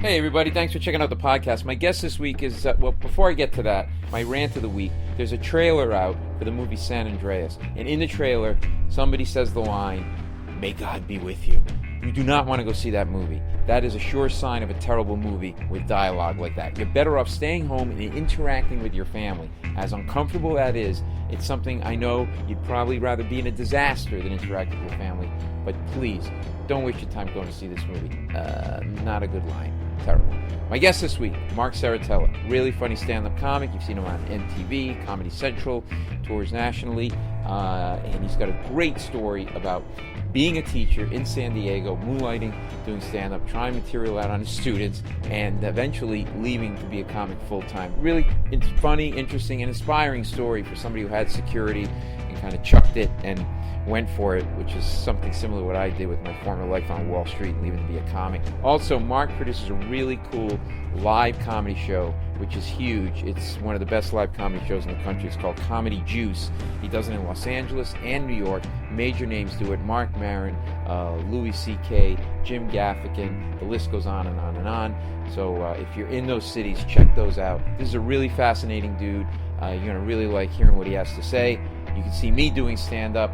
Hey everybody, thanks for checking out the podcast. My guest this week is, before I get to that, my rant of the week, there's a trailer out for the movie San Andreas. And in the trailer, somebody says the line, "May God be with you." You do not want to go see that movie. That is a sure sign of a terrible movie with dialogue like that. You're better off staying home and interacting with your family. As uncomfortable that is, it's something I know you'd probably rather be in a disaster than interact with your family. But please, don't waste your time going to see this movie. Not a good line. Terrible. My guest this week, Marc Serritella. Really funny stand-up comic. You've seen him on MTV, Comedy Central, tours nationally. And he's got a great story about being a teacher in San Diego, moonlighting, doing stand-up, trying material out on his students, and eventually leaving to be a comic full-time. Really funny, interesting, and inspiring story for somebody who had security and kind of chucked it and went for it, which is something similar to what I did with my former life on Wall Street, leaving to be a comic. Also, Marc produces a really cool live comedy show, which is huge. It's one of the best live comedy shows in the country. It's called Comedy Juice. He does it in Los Angeles and New York. Major names do it. Marc Maron, Louis C.K., Jim Gaffigan. The list goes on and on and on. So if you're in those cities, check those out. This is a really fascinating dude. You're going to really like hearing what he has to say. You can see me doing stand-up.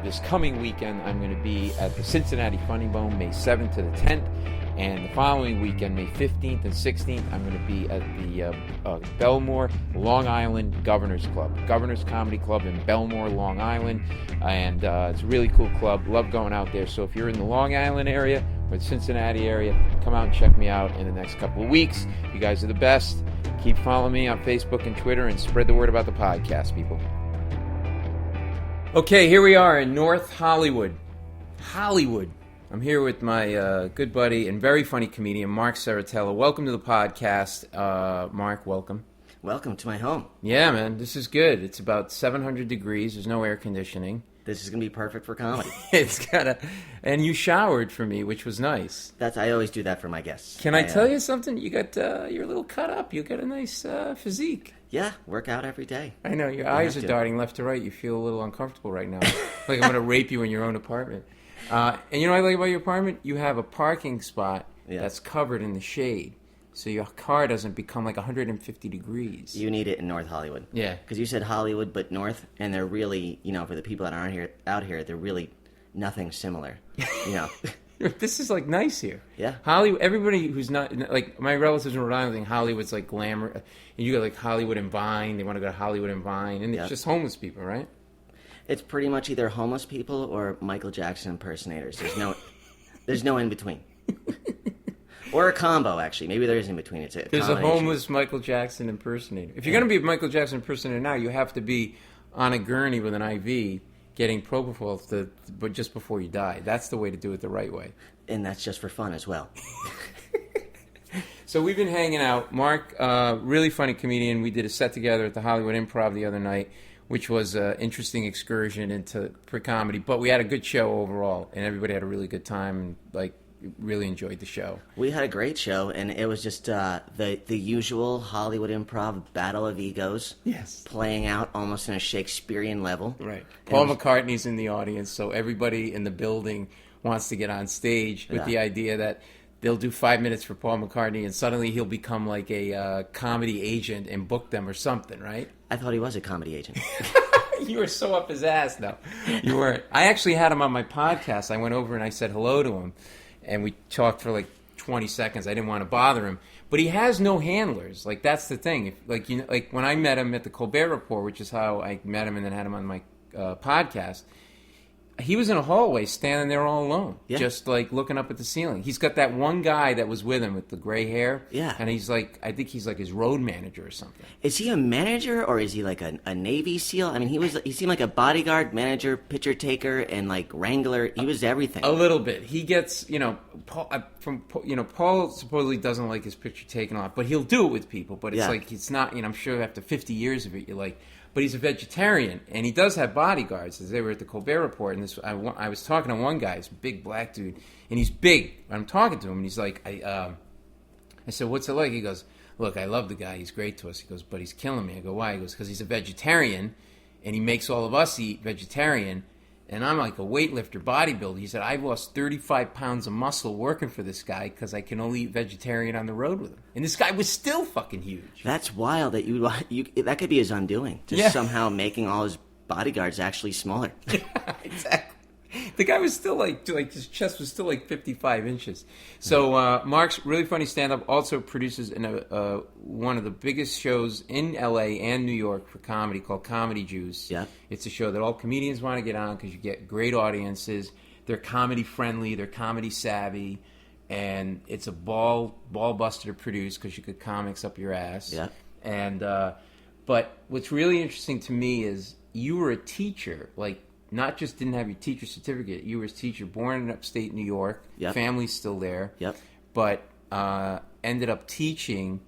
This coming weekend, I'm going to be at the Cincinnati Funny Bone, May 7th to the 10th. And the following weekend, May 15th and 16th, I'm going to be at the Belmore, Long Island Governors Club. Governors Comedy Club in Belmore, Long Island. And it's a really cool club. Love going out there. So if you're in the Long Island area or the Cincinnati area, come out and check me out in the next couple of weeks. You guys are the best. Keep following me on Facebook and Twitter and spread the word about the podcast, people. Okay, here we are in North Hollywood. I'm here with my good buddy and very funny comedian, Marc Serritella. Welcome to the podcast. Marc, welcome. Welcome to my home. Yeah, man, this is good. It's about 700 degrees. There's no air conditioning. This is going to be perfect for comedy. And you showered for me, which was nice. I always do that for my guests. Can I tell you something? You got you're a little cut up. You got a nice physique. Yeah, work out every day. I know, your eyes are darting left to right. You feel a little uncomfortable right now. Like I'm going to rape you in your own apartment. And you know what I like about your apartment? You have a parking spot that's covered in the shade. So your car doesn't become like 150 degrees. You need it in North Hollywood. Yeah. Because you said Hollywood, but North, and they're really, for the people that aren't out here, they're really nothing similar, This is like nice here. Yeah. Hollywood, everybody who's not, like my relatives in Rhode Island think Hollywood's like glamour. And you got like Hollywood and Vine. They want to go to Hollywood and Vine. And it's just homeless people, right? It's pretty much either homeless people or Michael Jackson impersonators. There's no in between. Or a combo, actually. Maybe there is in between. There's a homeless Michael Jackson impersonator. If you're going to be a Michael Jackson impersonator now, you have to be on a gurney with an IV getting propofol but just before you die. That's the way to do it the right way. And that's just for fun as well. So we've been hanging out. Marc, really funny comedian. We did a set together at the Hollywood Improv the other night, which was an interesting excursion for comedy. But we had a good show overall, and everybody had a really good time and really enjoyed the show. We had a great show, and it was just the usual Hollywood Improv battle of egos. Yes. Playing out almost in a Shakespearean level. Right. Paul McCartney's in the audience, so everybody in the building wants to get on stage with the idea that they'll do 5 minutes for Paul McCartney, and suddenly he'll become like a comedy agent and book them or something, right? I thought he was a comedy agent. You were so up his ass, though. You weren't. I actually had him on my podcast. I went over and I said hello to him. And we talked for like 20 seconds. I didn't want to bother him. But he has no handlers. Like, that's the thing. Like when I met him at the Colbert Report, which is how I met him and then had him on my podcast, he was in a hallway standing there all alone. Yeah. Just like looking up at the ceiling. He's got that one guy that was with him with the gray hair. Yeah. And he's like, I think he's like his road manager or something. Is he a manager or is he like a Navy SEAL? I mean, he seemed like a bodyguard, manager, picture taker, and like wrangler. He was everything. A little bit. He gets, Paul supposedly doesn't like his picture taken a lot, but he'll do it with people. But it's like, it's not, I'm sure after 50 years of it, you're like, but he's a vegetarian, and he does have bodyguards. As they were at the Colbert Report, and I was talking to one guy, he's a big black dude, and he's big. I'm talking to him, and he's like, I said, what's it like? He goes, look, I love the guy. He's great to us. He goes, but he's killing me. I go, why? He goes, because he's a vegetarian, and he makes all of us eat vegetarian, And I'm like a weightlifter, bodybuilder. He said, I've lost 35 pounds of muscle working for this guy because I can only eat vegetarian on the road with him. And this guy was still fucking huge. That's wild that you that could be his undoing. Just somehow making all his bodyguards actually smaller. Yeah, exactly. The guy was still like his chest was still like 55 inches. So Marc's really funny stand-up, also produces one of the biggest shows in L.A. and New York for comedy called Comedy Juice. Yeah. It's a show that all comedians want to get on because you get great audiences. They're comedy friendly. They're comedy savvy. And it's a ball buster to produce because you could comics up your ass. Yeah. And but what's really interesting to me is you were a teacher, like, not just didn't have your teacher certificate, you were a teacher born in upstate New York, family's still there, but ended up teaching.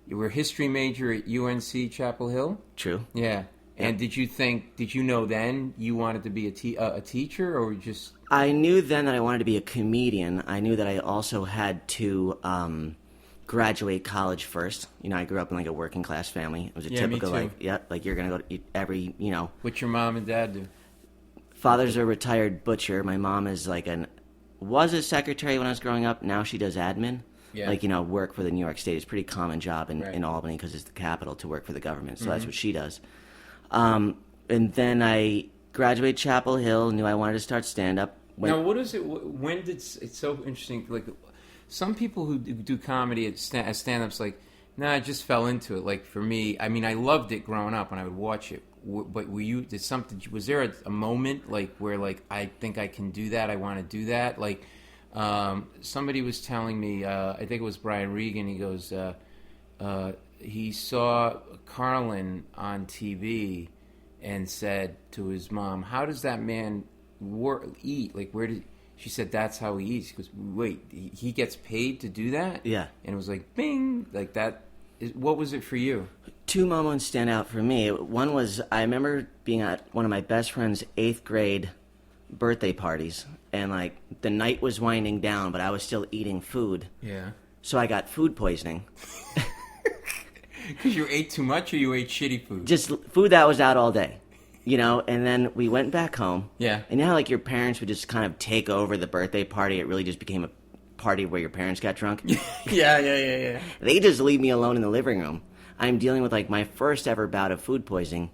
You were a history major at UNC Chapel Hill? True. Yeah. And did you know then you wanted to be a teacher, or just... I knew then that I wanted to be a comedian. I knew that I also had to graduate college first. You know, I grew up in like a working class family. It was a typical, me too. like you're going to go to every, What's your mom and dad do? Father's a retired butcher. My mom is was a secretary when I was growing up. Now she does admin. Yeah. Like, work for the New York State. It's a pretty common job in Albany because it's the capital to work for the government. So that's what she does. And then I graduated Chapel Hill, knew I wanted to start stand-up. Now, what is it? When did it's so interesting? Like, some people who do comedy as stand-ups, like, I just fell into it. Like, for me, I mean, I loved it growing up and I would watch it. But was there a moment like where like I think I can do that, I want to do that? Like somebody was telling me, I think it was Brian Regan, he goes, he saw Carlin on TV and said to his mom, how does that man eat? Like, she said, that's how he eats. He goes, wait, he gets paid to do that? Yeah. And it was like, bing, like that. What was it for you? Two moments stand out for me. One was, I remember being at one of my best friend's 8th grade birthday parties, and like the night was winding down, but I was still eating food. Yeah. So I got food poisoning. Because you ate too much, or you ate shitty food? Just food that was out all day, and then we went back home. Yeah. And how like your parents would just kind of take over the birthday party. It really just became a party where your parents got drunk. Yeah. They just leave me alone in the living room. I'm dealing with like my first ever bout of food poisoning,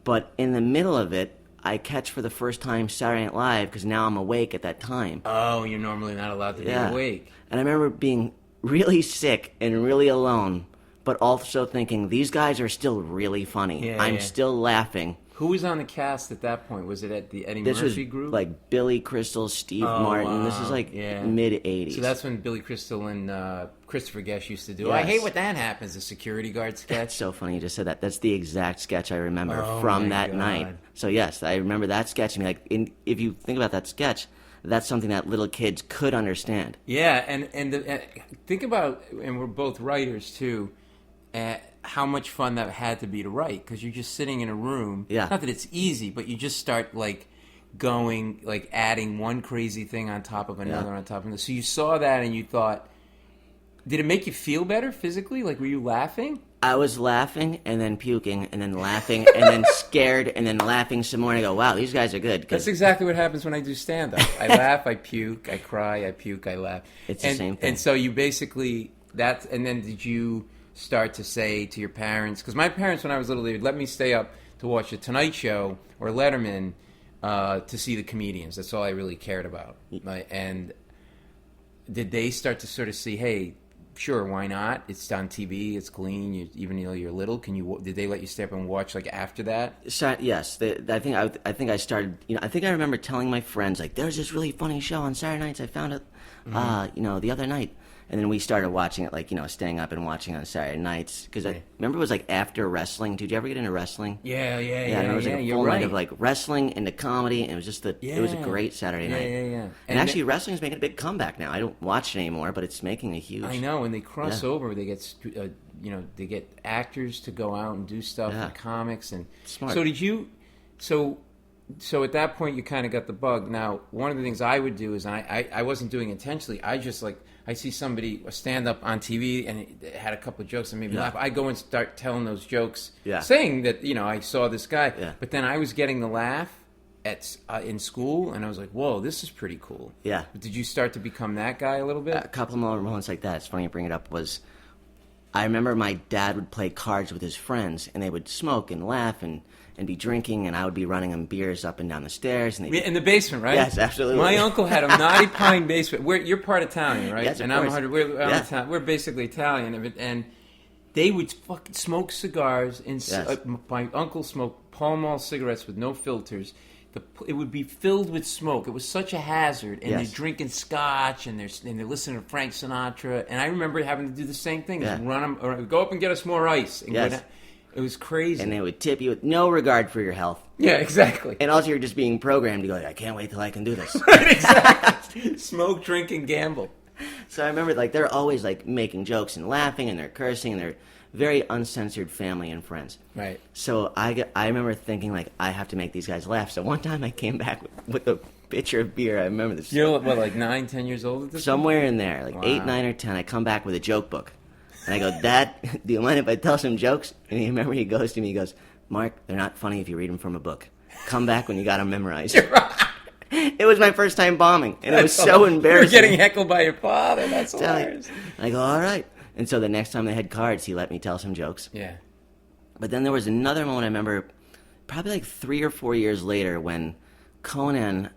but in the middle of it, I catch for the first time Saturday Night Live because now I'm awake at that time. Oh, you're normally not allowed to be awake. And I remember being really sick and really alone, but also thinking these guys are still really funny. I'm still laughing. Who was on the cast at that point? Was it at the Eddie Murphy group? This was like Billy Crystal, Steve Martin. This is like mid-'80s. So that's when Billy Crystal and Christopher Guest used to do. Yes. I hate when that happens, the security guard sketch. That's so funny you just said that. That's the exact sketch I remember from that night. So yes, I remember that sketch. I mean, if you think about that sketch, that's something that little kids could understand. Yeah, and think about, and we're both writers too, how much fun that had to be to write, because you're just sitting in a room. Yeah. Not that it's easy, but you just start like going, like adding one crazy thing on top of another on top of another. So you saw that and you thought, did it make you feel better physically? Like, were you laughing? I was laughing and then puking and then laughing and then scared and then laughing some more. And I go, wow, these guys are good. That's exactly what happens when I do stand-up. I laugh, I puke, I cry, I puke, I laugh. It's the same thing. And so you basically, and then did you start to say to your parents, because my parents when I was little, they would let me stay up to watch The Tonight Show or Letterman to see the comedians. That's all I really cared about. And did they start to sort of see, hey, sure, why not? It's on TV, it's clean, even though you're little. Did they let you stay up and watch like after that? Yes. I think I started, I think I remember telling my friends, like, there's this really funny show on Saturday nights, I found it the other night. And then we started watching it, like, staying up and watching on Saturday nights. Because I remember it was, like, after wrestling. Did you ever get into wrestling? Yeah. It was, like, a full night of, like, wrestling into comedy. And it was just it was a great Saturday night. Yeah. And actually, wrestling is making a big comeback now. I don't watch it anymore, but it's making a huge... I know, and they cross over. They get, they get actors to go out and do stuff in comics. And smart. So did you... So at that point, you kind of got the bug. Now, one of the things I would do is, I wasn't doing it intentionally. I just, like... I see somebody stand up on TV and it had a couple of jokes and made me laugh. I go and start telling those jokes, saying that, I saw this guy. Yeah. But then I was getting the laugh in school, and I was like, whoa, this is pretty cool. Yeah. Did you start to become that guy a little bit? A couple more moments like that. It's funny you bring it up. I remember my dad would play cards with his friends, and they would smoke and laugh and be drinking, and I would be running them beers up and down the stairs. And in the basement, right? Yes, absolutely. My uncle had a knotty pine basement. You're part Italian, right? Yes, and of course. We're basically Italian, and they would fucking smoke cigars. My uncle smoked Pall Mall cigarettes with no filters. It would be filled with smoke. It was such a hazard. And they're drinking scotch, and they're listening to Frank Sinatra. And I remember having to do the same thing. Just run them, or go up and get us more ice. And it was crazy. And they would tip you with no regard for your health. Yeah, exactly. And also you're just being programmed to go, I can't wait till I can do this. Right, exactly. Smoke, drink, and gamble. So I remember, they're always, making jokes and laughing, and they're cursing, and they're very uncensored family and friends. Right. So I remember thinking, I have to make these guys laugh. So one time I came back with a pitcher of beer. I remember this. You're, 9, 10 years old at this Somewhere point? in there, 8, 9, or 10. I come back with a joke book. And I go, Dad, do you mind if I tell some jokes? And he goes to me, he goes, Mark, they're not funny if you read them from a book. Come back when you got them memorized. It was my first time bombing, and it was so embarrassing. You're getting heckled by your father. That's hilarious. I go, all right. And so the next time they had cards, he let me tell some jokes. Yeah. But then there was another moment I remember, probably 3 or 4 years later, when Conan,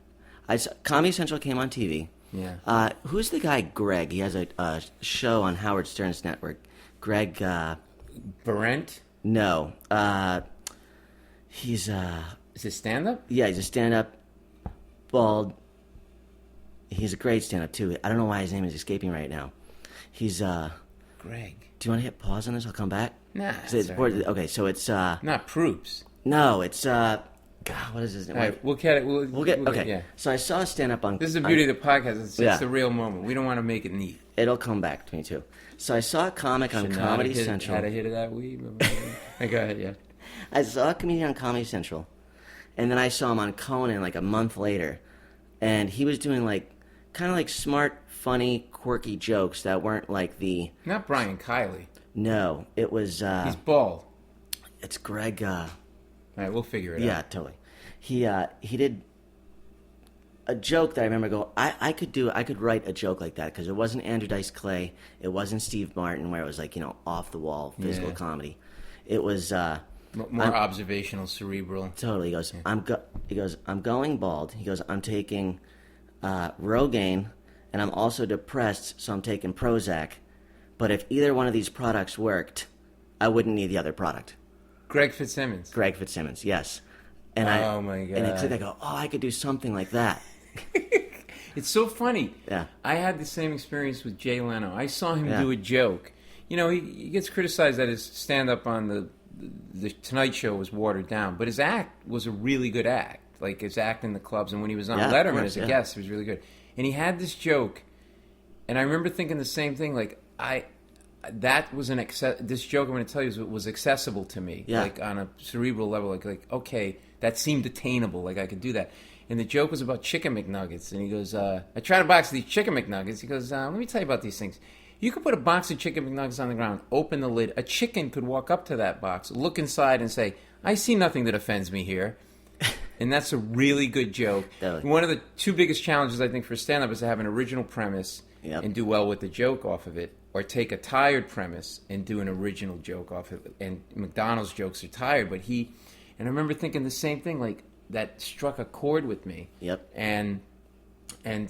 Comedy Central came on TV. Yeah. Who's the guy, Greg? He has a show on Howard Stern's network. Greg... Barrent? No. He's... Is it stand-up? Yeah, he's a stand-up, bald. He's a great stand-up, too. I don't know why his name is escaping right now. He's... Greg. Do you want to hit pause on this? I'll come back? Nah. Okay, so it's... Not Proops. No, it's... God, what is his name? All right, we'll get it. Okay. Yeah. So I saw a stand-up on... This is the beauty of the podcast. It's the real moment. We don't want to make it neat. It'll come back to me, too. So I saw a comic on Comedy Central. Had a hit of that weed? Go ahead, yeah. I saw a comedian on Comedy Central, and then I saw him on Conan a month later, and he was doing kind of smart, funny, quirky jokes that weren't the... Not Brian Kiley. No, it was... He's bald. It's Greg... All right, we'll figure it out. Yeah, totally. He did a joke that I remember I could write a joke like that, because it wasn't Andrew Dice Clay, it wasn't Steve Martin, where it was off the wall physical comedy. It was more observational, cerebral. Totally. He goes, I'm going bald. He goes, I'm taking Rogaine, and I'm also depressed, so I'm taking Prozac. But if either one of these products worked, I wouldn't need the other product. Greg Fitzsimmons, yes. And my God. And I go, I could do something like that. It's so funny. Yeah. I had the same experience with Jay Leno. I saw him do a joke. He gets criticized that his stand-up on the Tonight Show was watered down, but his act was a really good act. His act in the clubs, and when he was on Letterman as a guest, it was really good. And he had this joke, and I remember thinking the same thing. That was this joke I'm going to tell you was accessible to me, on a cerebral level. Okay, that seemed attainable. I could do that. And the joke was about Chicken McNuggets, and he goes, I tried a box of these Chicken McNuggets. He goes, let me tell you about these things. You could put a box of Chicken McNuggets on the ground, open the lid. A chicken could walk up to that box, look inside, and say, I see nothing that offends me here. And that's a really good joke. Totally. One of the two biggest challenges, I think, for stand-up is to have an original premise and do well with the joke off of it, or take a tired premise and do an original joke off of it. And McDonald's jokes are tired, but and I remember thinking the same thing, that struck a chord with me. Yep. And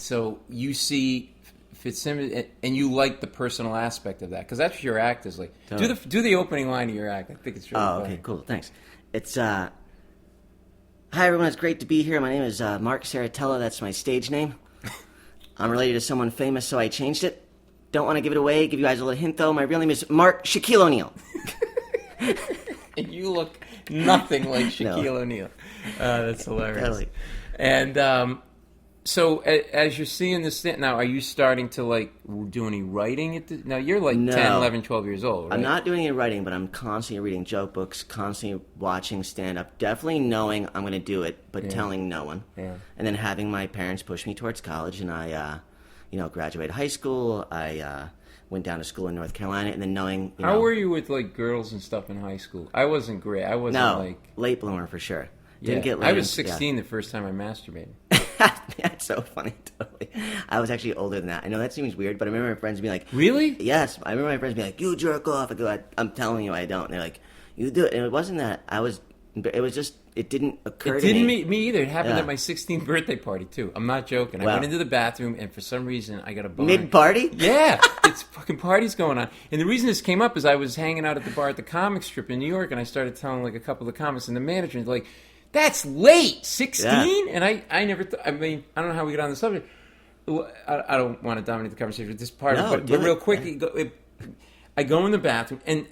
so you see Fitzsimmons, and you like the personal aspect of that, because that's what your act is like. Totally. Do the opening line of your act. I think it's really funny. Okay, cool, thanks. It's hi everyone, it's great to be here. My name is Marc Serritella. That's my stage name. I'm related to someone famous, so I changed it. Don't want to give it away. Give you guys a little hint though. My real name is Mark Shaquille O'Neal. And you look nothing like Shaquille O'Neal. That's hilarious. Totally. And so as you're seeing this now, are you starting to do any writing now you're 10, 11, 12 years old, right? I'm not doing any writing, but I'm constantly reading joke books, constantly watching stand-up, definitely knowing I'm going to do it, but telling no one. Yeah. And then having my parents push me towards college, and I graduated high school. I went down to school in North Carolina, and then knowing... How were you with girls and stuff in high school? I wasn't great. I wasn't late bloomer for sure. Didn't get laid. I was 16 the first time I masturbated. That's so funny, totally. I was actually older than that. I know that seems weird, but I remember my friends being like, really? Yes. I remember my friends being like, you jerk off. I go, I'm telling you I don't. And they're like, you do it. And it wasn't that. It was just, it didn't occur to me. It didn't me either. It happened at my 16th birthday party, too. I'm not joking. I went into the bathroom, and for some reason, I got a boner. Mid-party? Yeah. It's fucking parties going on. And the reason this came up is I was hanging out at the bar at the comic strip in New York, and I started telling, like, a couple of the comics, and the manager was like, that's late, 16? Yeah. And I never I mean, I don't know how we got on the subject. I don't want to dominate the conversation with this part, but real quick, I go in the bathroom, and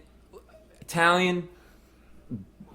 Italian,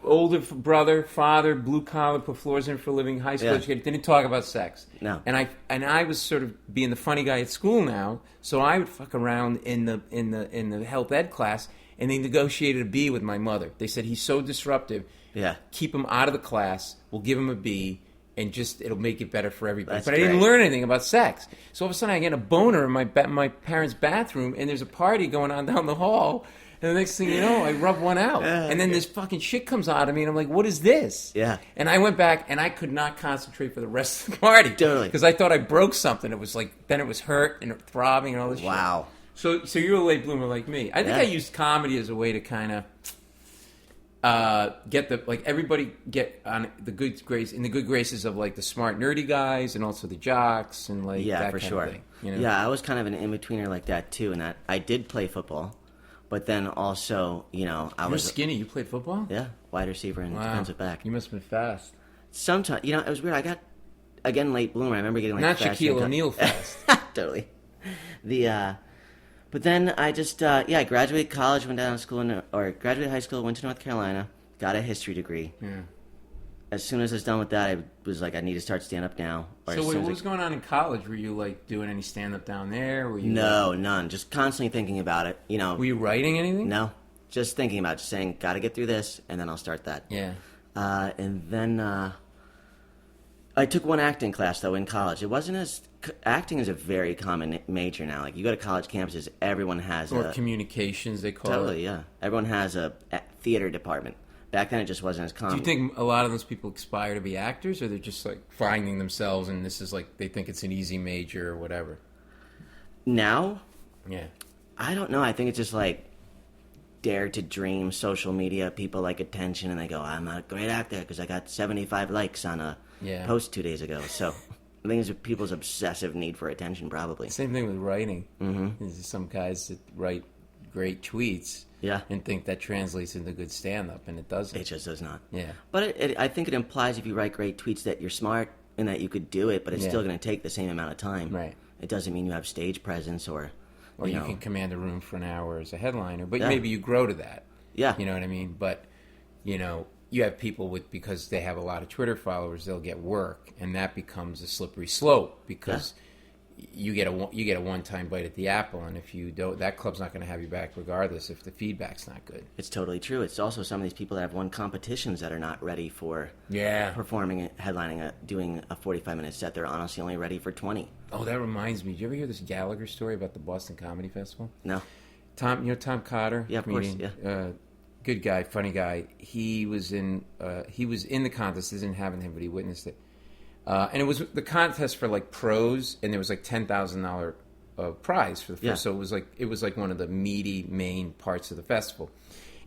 older brother, father, blue collar, put floors in for a living, high school educated, didn't talk about sex. No. And I was sort of being the funny guy at school now, so I would fuck around in the health ed class, and they negotiated a B with my mother. They said, he's so disruptive. Yeah. Keep him out of the class. We'll give him a B, and it'll make it better for everybody. But I didn't learn anything about sex. So all of a sudden I get a boner in my parents' bathroom, and there's a party going on down the hall. And the next thing you know, I rub one out. And then this fucking shit comes out of me, and I'm like, what is this? Yeah. And I went back, and I could not concentrate for the rest of the party. Totally. Because I thought I broke something. It was like, then it was hurt and throbbing and all this shit. Wow. So you're a late bloomer like me. I think I used comedy as a way to kind of get everybody get on the good graces of like the smart nerdy guys and also the jocks and like that for kind of thing. You know? Yeah, I was kind of an in-betweener like that too, in that I did play football, but then also, I was skinny. You played football? Yeah, wide receiver and defensive back. You must have been fast. Sometimes, it was weird. I got again late bloomer. I remember getting like not fast Shaquille O'Neal fast. Totally. But then I just, I graduated college, went down to school, graduated high school, went to North Carolina, got a history degree. Yeah. As soon as I was done with that, I was like, I need to start stand-up now. So what was going on in college? Were you, like, doing any stand-up down there? No, none. Just constantly thinking about it, Were you writing anything? No. Just thinking about it, just saying, got to get through this, and then I'll start that. Yeah. And then I took one acting class, though, in college. It wasn't as... Acting is a very common major now. Like, you go to college campuses, everyone has or communications, they call it. Totally, yeah. Everyone has a theater department. Back then, it just wasn't as common. Do you think a lot of those people aspire to be actors, or they're just, like, finding themselves, and this is, like, they think it's an easy major or whatever? Now? Yeah. I don't know. I think it's just, like, dare to dream, social media, people like attention, and they go, I'm a great actor because I got 75 likes on a post 2 days ago, so... I think it's people's obsessive need for attention, probably. Same thing with writing. Mm-hmm. There's some guys that write great tweets and think that translates into good stand-up, and it doesn't. It just does not. Yeah. But I think it implies if you write great tweets that you're smart and that you could do it, but it's still going to take the same amount of time. Right. It doesn't mean you have stage presence or you can command a room for an hour as a headliner, but maybe you grow to that. Yeah. You know what I mean? But, you have people because they have a lot of Twitter followers, they'll get work, and that becomes a slippery slope because you get a one-time bite at the apple, and if you don't, that club's not going to have you back regardless if the feedback's not good. It's totally true. It's also some of these people that have won competitions that are not ready for performing, headlining, doing a 45-minute set. They're honestly only ready for 20. Oh, that reminds me. Did you ever hear this Gallagher story about the Boston Comedy Festival? No. Tom Cotter? Yeah, of course. Yeah. Good guy, funny guy. He was in the contest. They didn't have him, but he witnessed it. And it was the contest for like pros, and there was like $10,000 prize for the first. Yeah. So it was like one of the meaty main parts of the festival,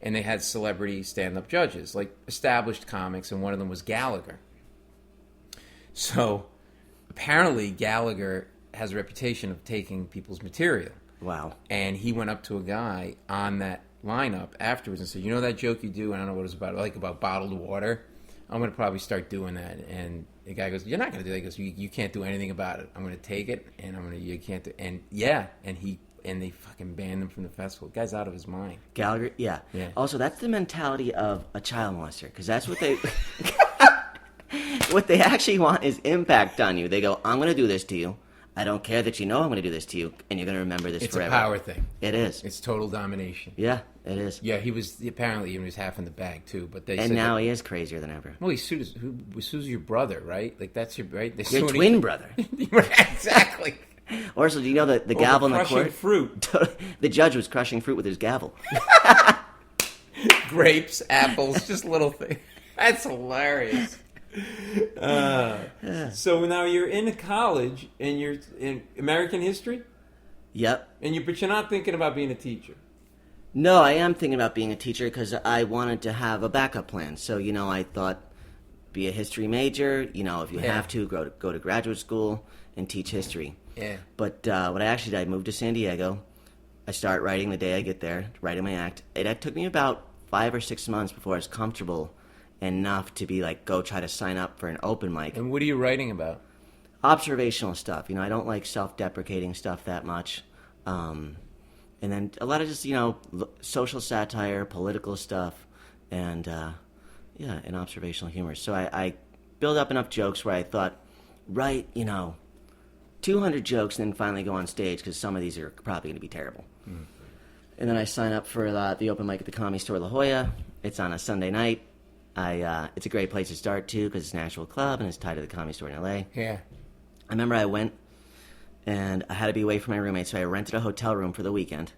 and they had celebrity stand-up judges, like established comics, and one of them was Gallagher. So apparently Gallagher has a reputation of taking people's material. Wow! And he went up to a guy on that lineup afterwards and said, "You know that joke you do? I don't know what it's about, like about bottled water. I'm going to probably start doing that." And the guy goes, "You're not going to do that." He goes, you can't do anything about it. I'm going to take it, and you can't do." And and they fucking banned him from the festival. The guy's out of his mind. Gallagher, yeah. Also, that's the mentality of a child molester, because that's what they what they actually want is impact on you. They go, "I'm going to do this to you. I don't care that you know I'm going to do this to you, and you're going to remember this forever." It's a power thing. It is. It's total domination. Yeah, it is. Yeah, he was half in the bag too, but and now he is crazier than ever. Well, he sues your brother, right? Like that's your right. Your twin brother. Exactly. Also, do you know that the gavel in the court? Fruit. The judge was crushing fruit with his gavel. Grapes, apples, just little things. That's hilarious. So now you're in college and you're in American history? Yep. But you're not thinking about being a teacher? No, I am thinking about being a teacher because I wanted to have a backup plan. So, I thought be a history major, if you have to, go to graduate school and teach history. Yeah. But what I actually did, I moved to San Diego. I start writing the day I get there, writing my act. It took me about 5 or 6 months before I was comfortable enough to be like, go try to sign up for an open mic. And what are you writing about? Observational stuff. I don't like self-deprecating stuff that much. And then a lot of just, social satire, political stuff, and, and observational humor. So I build up enough jokes where I thought, write, 200 jokes and then finally go on stage because some of these are probably going to be terrible. Mm. And then I sign up for the open mic at the Comedy Store La Jolla. It's on a Sunday night. It's a great place to start, too, because it's an actual club and it's tied to the Comedy Store in L.A. Yeah. I remember I went and I had to be away from my roommate, so I rented a hotel room for the weekend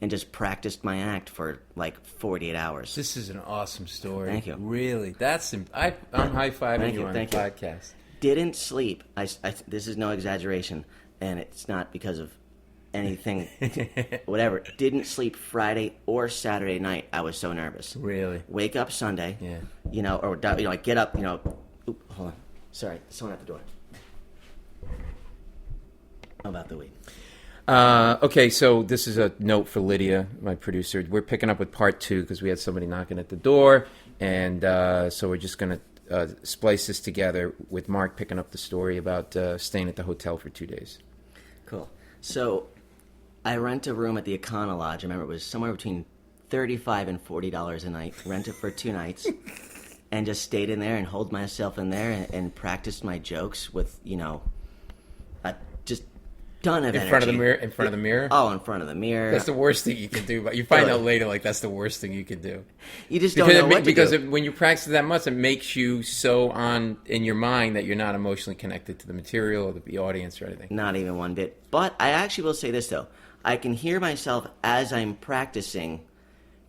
and just practiced my act for like 48 hours. This is an awesome story. Thank you. Really. I'm high-fiving you on the podcast. Didn't sleep. This is no exaggeration, and it's not because of anything, whatever. Didn't sleep Friday or Saturday night. I was so nervous. Really? Wake up Sunday. Yeah. I get up, Oop, hold on. Sorry, someone at the door. How about the weed? Okay, so this is a note for Lydia, my producer. We're picking up with part 2 because we had somebody knocking at the door, and so we're just going to splice this together with Mark picking up the story about staying at the hotel for 2 days. Cool. So I rent a room at the Econo Lodge. I remember it was somewhere between $35 and $40 a night. Rent it for 2 nights and just stayed in there and holed myself in there and practiced my jokes with, just ton of energy. In front of the mirror? Oh, in front of the mirror. That's the worst thing you can do. But you find out later, like, that's the worst thing you can do. You just don't know what to do. Because when you practice that much, it makes you so on in your mind that you're not emotionally connected to the material or the audience or anything. Not even one bit. But I actually will say this, though. I can hear myself as I'm practicing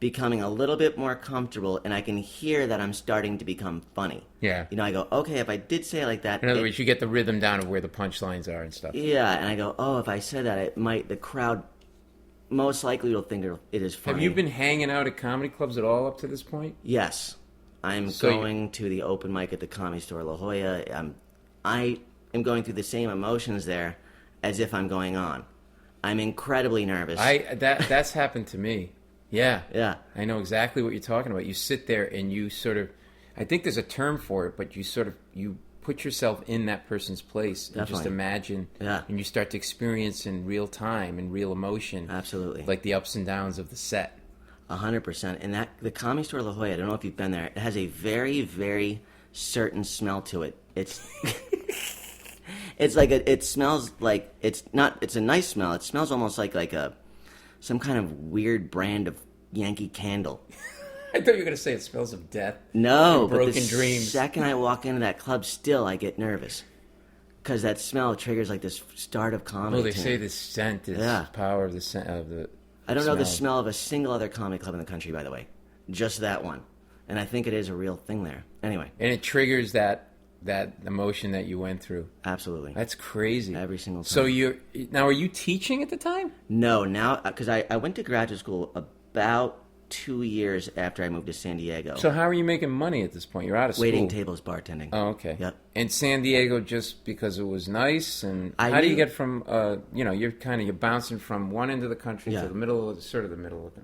becoming a little bit more comfortable, and I can hear that I'm starting to become funny. Yeah. I go, okay, if I did say it like that... In other words, you get the rhythm down of where the punchlines are and stuff. Yeah, and I go, if I said that, the crowd most likely will think it is funny. Have you been hanging out at comedy clubs at all up to this point? Yes. I'm going to the open mic at the Comedy Store La Jolla. I am going through the same emotions there as if I'm going on. I'm incredibly nervous. That's happened to me. Yeah. Yeah. I know exactly what you're talking about. You sit there and you sort of, I think there's a term for it, but you put yourself in that person's place. Definitely. And just imagine. Yeah. And you start to experience in real time and real emotion. Absolutely. Like the ups and downs of the set. 100%. And the Comedy Store La Jolla, I don't know if you've been there, it has a very, very certain smell to it. It's it smells like, it's a nice smell. It smells almost like some kind of weird brand of Yankee Candle. I thought you were going to say it smells of death. No, and broken but the dreams. Second I walk into that club, still I get nervous. Because that smell triggers like this start of comedy. Well, they say the scent is power of the scent of the I don't know the smell of a single other comedy club in the country, by the way. Just that one. And I think it is a real thing there. Anyway. And it triggers that emotion that you went through. Absolutely. That's crazy. Every single time. So are you teaching at the time? No, now, because I went to graduate school about 2 years after I moved to San Diego. So how are you making money at this point? You're out of school. Waiting tables, bartending. Oh, okay. Yep. And San Diego just because it was nice? And how do you get from, you're bouncing from one end of the country to the middle,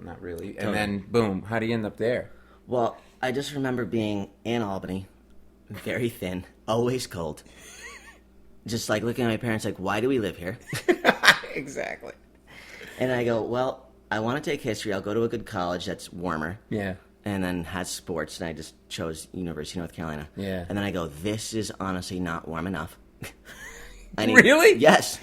not really. And then, boom, how do you end up there? Well, I just remember being in Albany, very thin, always cold. Just like looking at my parents like, why do we live here? Exactly. And I go, well, I want to take history. I'll go to a good college that's warmer. Yeah. And then has sports. And I just chose University of North Carolina. Yeah. And then I go, this is honestly not warm enough. Really? Yes.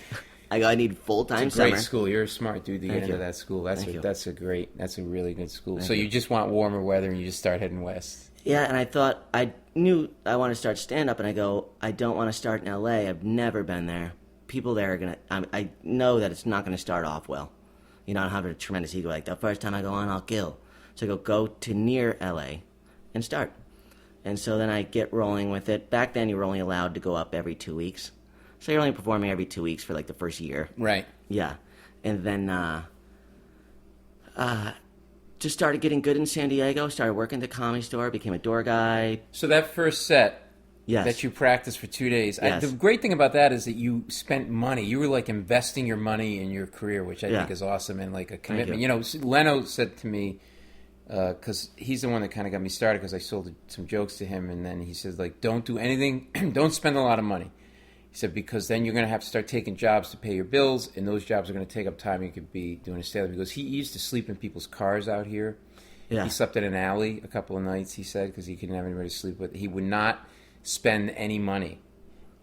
I go, I need full-time it's a great summer. School. You're a smart dude to get into that school. That's a really good school. So you just want warmer weather and you just start heading west. Yeah, and I thought, I knew I wanted to start stand-up, and I go, I don't want to start in L.A. I've never been there. People there are going to, I know that it's not going to start off well. I don't have a tremendous ego. Like, the first time I go on, I'll kill. So I go to near L.A. and start. And so then I get rolling with it. Back then, you were only allowed to go up every 2 weeks. So you're only performing every 2 weeks for like the first year. Right. Yeah. And then just started getting good in San Diego, started working at the Comedy Store, became a door guy. So that first set Yes. that you practiced for 2 days, Yes. the great thing about that is that you spent money. You were like investing your money in your career, which I think is awesome, and like a commitment. You know, Leno said to me, because he's the one that kind of got me started, because I sold some jokes to him, and then he says, like, don't do anything, don't spend a lot of money. He said, because then you're going to have to start taking jobs to pay your bills, and those jobs are going to take up time. You could be doing a stand-up. Because he used to sleep in people's cars out here. Yeah. He slept in an alley a couple of nights, he said, because he couldn't have anybody to sleep with. He would not spend any money.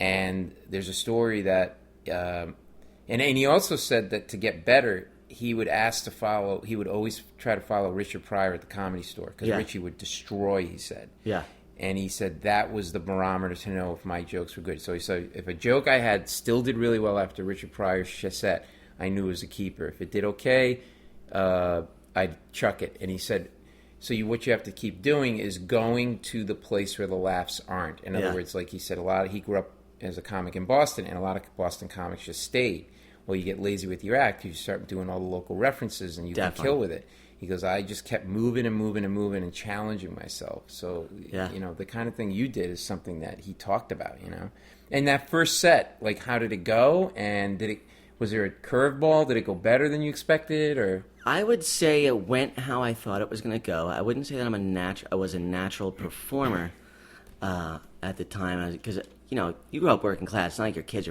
And there's a story that, and he also said that to get better, he would always try to follow Richard Pryor at the Comedy Store, because Richie would destroy, he said. Yeah. And he said that was the barometer to know if my jokes were good. So he said, if a joke I had still did really well after Richard Pryor's set, I knew it was a keeper. If it did okay, I'd chuck it. And he said, so what you have to keep doing is going to the place where the laughs aren't. In other words, like he said, he grew up as a comic in Boston, and a lot of Boston comics just stayed. Well, you get lazy with your act, you start doing all the local references, and you can kill with it. He goes, I just kept moving and moving and moving and challenging myself. So, you know, the kind of thing you did is something that he talked about, you know. And that first set, like, how did it go? And was there a curveball? Did it go better than you expected? Or I would say it went how I thought it was going to go. I wouldn't say that I was a natural performer at the time, because you know, you grew up working class. It's not like your parents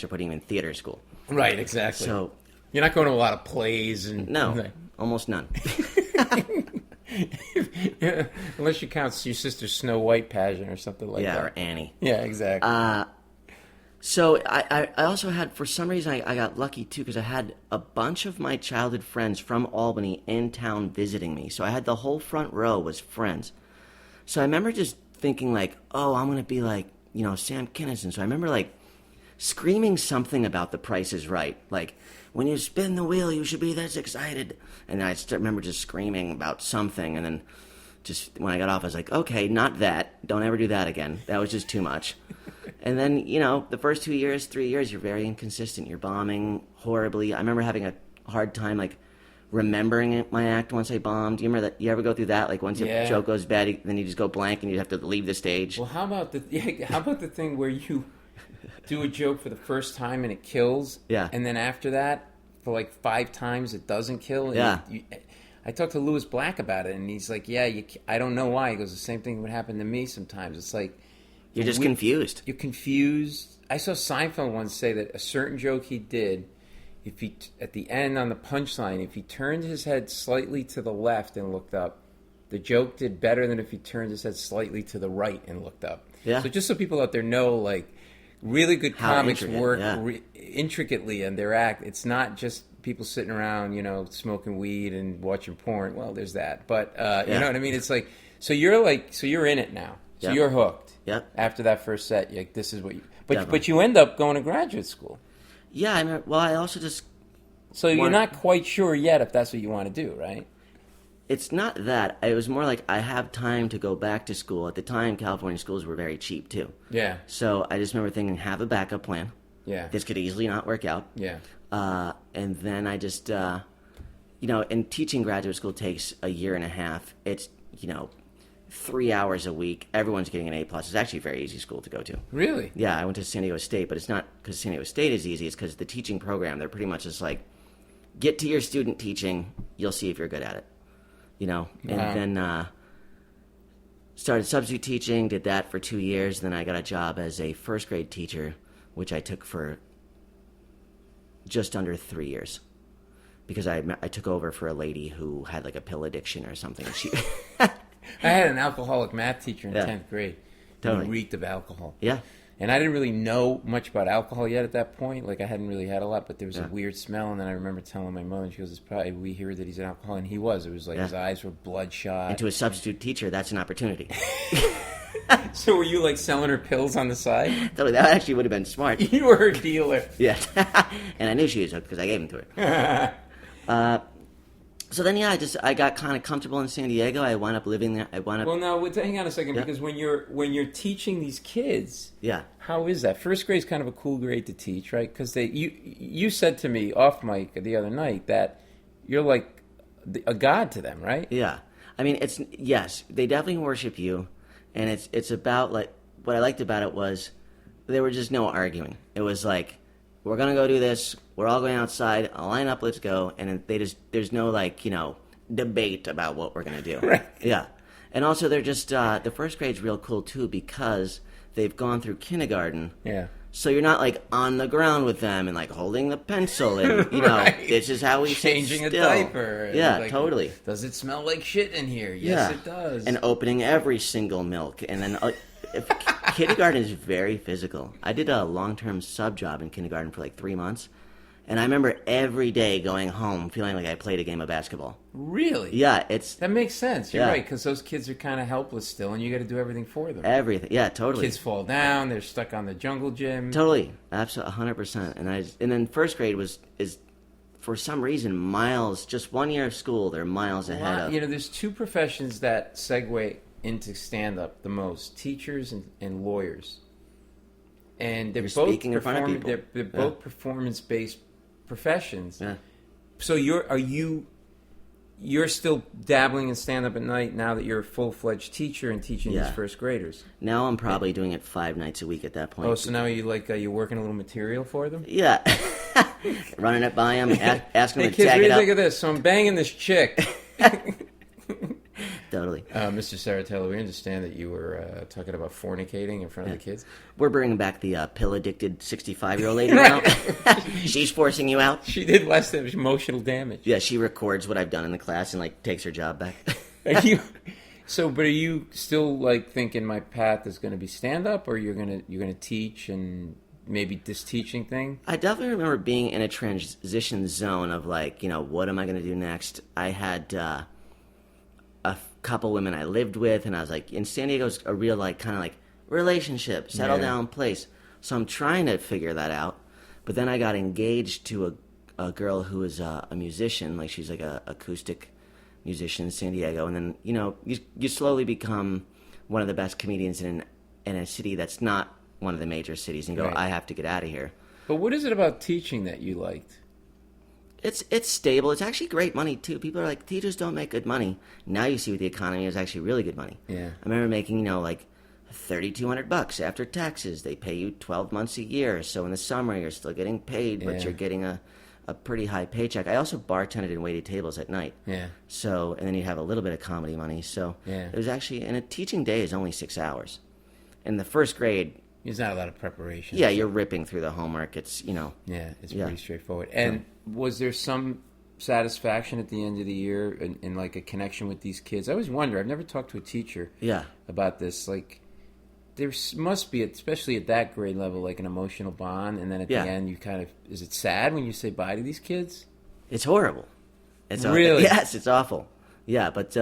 are putting you in theater school. Right, exactly. So you're not going to a lot of plays and almost none. Unless you count your sister's Snow White pageant or something like that. Yeah, or Annie. Yeah, exactly. So I also had, for some reason, I got lucky too, because I had a bunch of my childhood friends from Albany in town visiting me. So I had the whole front row was friends. So I remember just thinking like, oh, I'm going to be like, you know, Sam Kinison. So I remember like screaming something about The Price is Right. Like, when you spin the wheel, you should be this excited. And I remember just screaming about something. And then just when I got off, I was like, okay, not that. Don't ever do that again. That was just too much. And then, you know, the first 3 years, you're very inconsistent. You're bombing horribly. I remember having a hard time, like, remembering my act once I bombed. You remember that? You ever go through that? Like, once a joke goes bad, then you just go blank and you have to leave the stage. Well, how about the thing where you do a joke for the first time and it kills? Yeah. And then after that, for like 5 times, it doesn't kill? Yeah. I talked to Louis Black about it, and he's like, I don't know why. He goes, the same thing would happen to me sometimes. It's like, you're just confused. You're confused. I saw Seinfeld once say that a certain joke he did, if he at the end on the punchline, if he turned his head slightly to the left and looked up, the joke did better than if he turned his head slightly to the right and looked up. Yeah. So just so people out there know, like, really good comics work intricately in their act. It's not just people sitting around, you know, smoking weed and watching porn. Well, there's that, but you know what I mean. It's like, so you're in it now. So you're hooked. Yep. After that first set, you're like, this is what you. But you end up going to graduate school. Yeah, I also just. So you're not quite sure yet if that's what you want to do, right? It's not that. It was more like I have time to go back to school. At the time, California schools were very cheap too. Yeah. So I just remember thinking, have a backup plan. Yeah. This could easily not work out. Yeah. And then I just, you know, and teaching graduate school takes a year and a half. It's, you know, 3 hours a week. Everyone's getting an A+. It's actually a very easy school to go to. Really? Yeah, I went to San Diego State, but it's not because San Diego State is easy. It's because the teaching program, they're pretty much just like, get to your student teaching, you'll see if you're good at it. You know? And then started substitute teaching, did that for 2 years. Then I got a job as a first grade teacher, which I took for just under 3 years. Because I took over for a lady who had like a pill addiction or something. She... I had an alcoholic math teacher in 10th grade who reeked of alcohol. Yeah. And I didn't really know much about alcohol yet at that point. Like, I hadn't really had a lot, but there was a weird smell. And then I remember telling my mother, and she goes, it's probably, we hear that he's an alcoholic. And he was. It was like his eyes were bloodshot. And to a substitute teacher, that's an opportunity. So were you, like, selling her pills on the side? Totally. That actually would have been smart. You were her dealer. Yeah. And I knew she was hooked because I gave them to her. So then, I got kind of comfortable in San Diego. I wound up living there. Well, now, hang on a second, because when you're teaching these kids, how is that? First grade is kind of a cool grade to teach, right? Because you said to me off mic the other night that you're like a god to them, right? Yeah. I mean, they definitely worship you, and it's about, like, what I liked about it was there were just no arguing. It was like, we're going to go do this, we're all going outside, I'll line up, let's go, and there's no, like, debate about what we're going to do. Right. Yeah. And also, they're just, the first grade's real cool, too, because they've gone through kindergarten. Yeah. So you're not, like, on the ground with them and, like, holding the pencil and, right. This is how we changing sit a still. diaper. Yeah, like, totally. Does it smell like shit in here? Yes, it does. And opening every single milk. And then kindergarten is very physical. I did a long-term sub job in kindergarten for, like, 3 months. And I remember every day going home feeling like I played a game of basketball. Really? Yeah, that makes sense. You're right, because those kids are kind of helpless still, and you got to do everything for them. Everything, yeah, totally. Kids fall down; they're stuck on the jungle gym. Totally, absolutely, 100%. And then first grade is for some reason miles. Just 1 year of school, they're miles ahead of. There's two professions that segue into stand-up the most: teachers and lawyers. And they're both speaking in front of people. They're both performance-based professions. Yeah. So you're still dabbling in stand-up at night now that you're a full-fledged teacher and teaching these first graders. Now I'm probably doing it 5 nights a week at that point. Oh, so now you're working a little material for them? Yeah. Running it by them, asking them to kids, tag it up. Think of this. So I'm banging this chick. Totally. Mr. Serritella, we understand that you were talking about fornicating in front of the kids. We're bringing back the pill-addicted 65-year-old lady now. She's forcing you out. She did less than emotional damage. Yeah, she records what I've done in the class and, like, takes her job back. But are you still, like, thinking my path is going to be stand-up, or you're gonna teach and maybe this teaching thing? I definitely remember being in a transition zone of, like, what am I going to do next? I had a couple women I lived with, and I was like, in San Diego's a real, like, kind of like relationship, settle down place. So I'm trying to figure that out. But then I got engaged to a girl who is a musician, like she's like a acoustic musician in San Diego, and then you slowly become one of the best comedians in a city that's not one of the major cities, and you go, I have to get out of here. But what is it about teaching that you liked? It's stable. It's actually great money, too. People are like, teachers don't make good money. Now you see with the economy, it's actually really good money. Yeah. I remember making, like, $3,200 after taxes. They pay you 12 months a year. So in the summer, you're still getting paid, but you're getting a pretty high paycheck. I also bartended and waited tables at night. Yeah. So, and then you have a little bit of comedy money. So it was actually, and a teaching day is only 6 hours. In the first grade, there's not a lot of preparation. Yeah, you're ripping through the homework. It's, Yeah, it's pretty straightforward. And was there some satisfaction at the end of the year in like a connection with these kids? I always wonder. I've never talked to a teacher about this. Like, there must be, especially at that grade level, like an emotional bond. And then at the end, you kind of, is it sad when you say bye to these kids? It's horrible. It's really? Yes, it's awful. Yeah, but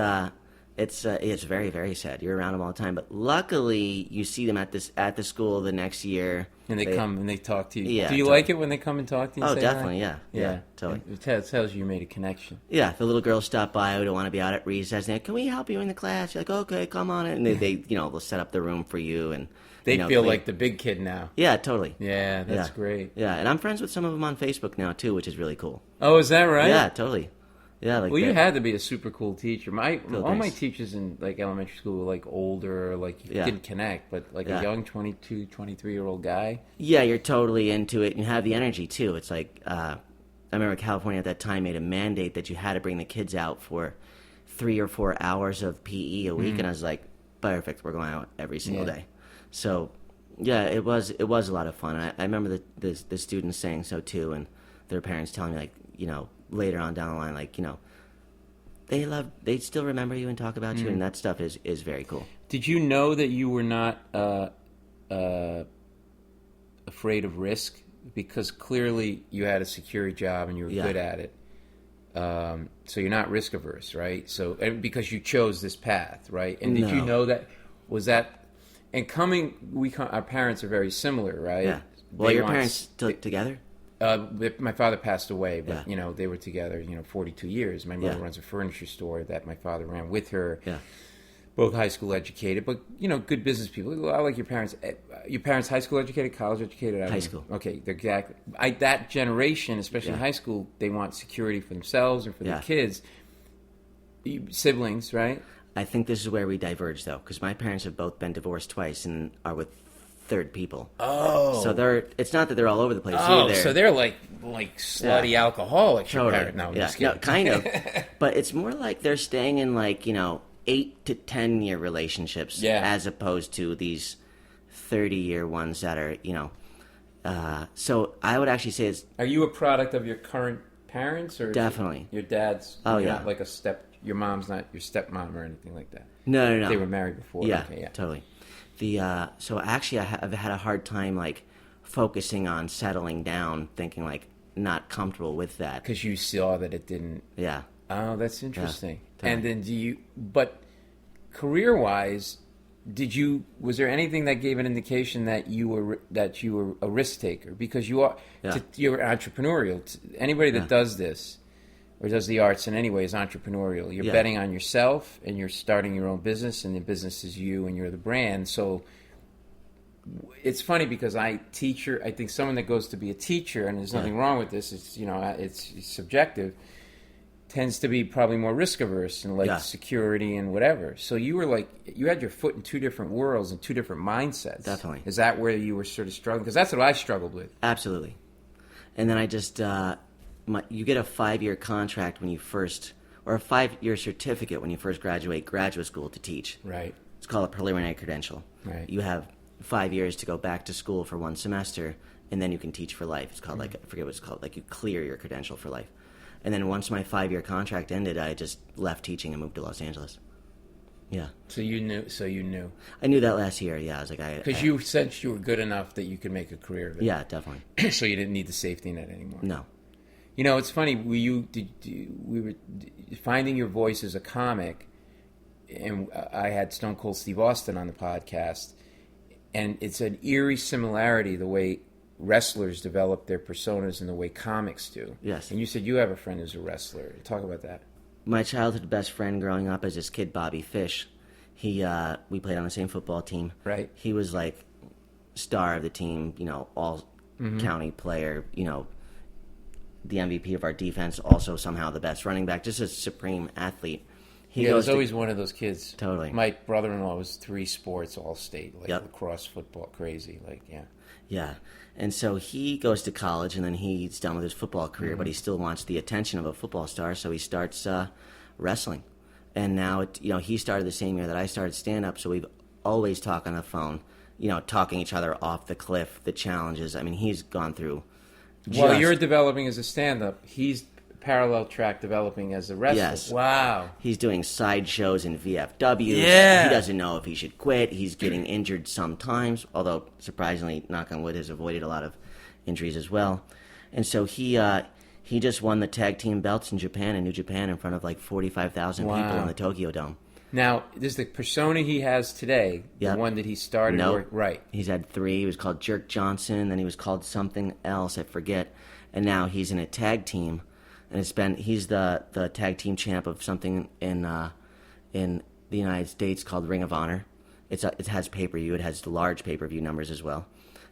it's very, very sad. You're around them all the time, but luckily you see them at the school the next year, and they come and they talk to you. Yeah, do you like it when they come and talk to you? Oh, and say definitely, hi? Yeah, totally. It tells you made a connection. Yeah, the little girls stop by who don't want to be out at recess. And can we help you in the class? You're like, okay, come on in. And they they'll set up the room for you, and they feel like the big kid now. Yeah, totally. Yeah, that's great. Yeah, and I'm friends with some of them on Facebook now too, which is really cool. Oh, is that right? Yeah, totally. Yeah, like you had to be a super cool teacher. All my thanks. teachers in like elementary school were like older, like you didn't connect, but like a young 22, 23-year-old guy. Yeah, you're totally into it and you have the energy too. It's like I remember California at that time made a mandate that you had to bring the kids out for 3 or 4 hours of PE a week, and I was like, perfect, we're going out every single day. So yeah, it was a lot of fun. I remember the students saying so too, and their parents telling me like, later on down the line, like, they still remember you and talk about you, and that stuff is very cool. Did you know that you were not afraid of risk? Because clearly you had a secure job and you were good at it. So you're not risk averse, right? So because you chose this path, right? And did you know that? Was that? And our parents are very similar, right? Yeah. Well, your parents together? My father passed away, but they were together 42 years. My mother runs a furniture store that my father ran with her. Yeah. Both high school educated, but good business people. I like your parents. Your parents high school educated, college educated? High school. Okay, they're that generation, especially in high school, they want security for themselves and for their kids. Siblings, right? I think this is where we diverge, though, because my parents have both been divorced twice and are with third people. Oh, so it's not that they're all over the place. Oh, so they're like slutty alcoholics. Totally. No, just kidding. No, kind of. But it's more like they're staying in 8 to 10 year relationships, as opposed to these 30-year ones that are So I would actually say it's. Are you a product of your current parents, or definitely your dad's? Oh, not like your mom's not your stepmom or anything like that. No. They were married before. Yeah, okay, totally. So actually, I've had a hard time focusing on settling down, thinking not comfortable with that because you saw that it didn't. Yeah. Oh, that's interesting. Yeah, totally. And then but career-wise, was there anything that gave an indication that you were a risk taker? Because you're entrepreneurial. Anybody that does this or does the arts in any way is entrepreneurial. You're betting on yourself, and you're starting your own business, and the business is you, and you're the brand. So it's funny because I think someone that goes to be a teacher, and there's nothing wrong with this. It's it's subjective. Tends to be probably more risk averse and security and whatever. So you were you had your foot in two different worlds and two different mindsets. Definitely. Is that where you were sort of struggling? Because that's what I struggled with. Absolutely. And then I just you get a 5-year contract when you first, or a 5-year certificate when you first graduate graduate school to teach. Right. It's called a preliminary credential. Right. You have 5 years to go back to school for 1 semester, and then you can teach for life. It's called I forget what it's called. You clear your credential for life. And then once my 5-year contract ended, I just left teaching and moved to Los Angeles. Yeah. So you knew. I knew that last year. Yeah, I was because you sensed you were good enough that you could make a career of it. Yeah, definitely. So you didn't need the safety net anymore. No. It's funny. We were finding your voice as a comic, and I had Stone Cold Steve Austin on the podcast, and it's an eerie similarity the way wrestlers develop their personas and the way comics do. Yes. And you said you have a friend who's a wrestler. Talk about that. My childhood best friend growing up is this kid, Bobby Fish. We played on the same football team. Right. He was star of the team, all county player, the MVP of our defense, also somehow the best running back, just a supreme athlete. There's always one of those kids. Totally. My brother-in-law was 3 sports, all state, lacrosse, football, crazy, Yeah. And so he goes to college, and then he's done with his football career, but he still wants the attention of a football star, so he starts wrestling. And now, he started the same year that I started stand-up, so we've always talked on the phone, talking each other off the cliff, the challenges. I mean, he's gone through. While you're developing as a stand-up, he's parallel track developing as a wrestler. Yes. Wow. He's doing side shows in VFWs. Yeah. He doesn't know if he should quit. He's getting injured sometimes, although surprisingly, knock on wood, has avoided a lot of injuries as well. And so he just won the tag team belts in Japan, in New Japan, in front of 45,000 people in the Tokyo Dome. Now, this is the persona he has today, the one that he started. Nope. Right. He's had 3. He was called Jerk Johnson, then he was called something else, I forget. And now he's in a tag team. And he's the tag team champ of something in the United States called Ring of Honor. It has pay-per-view. It has large pay-per-view numbers as well.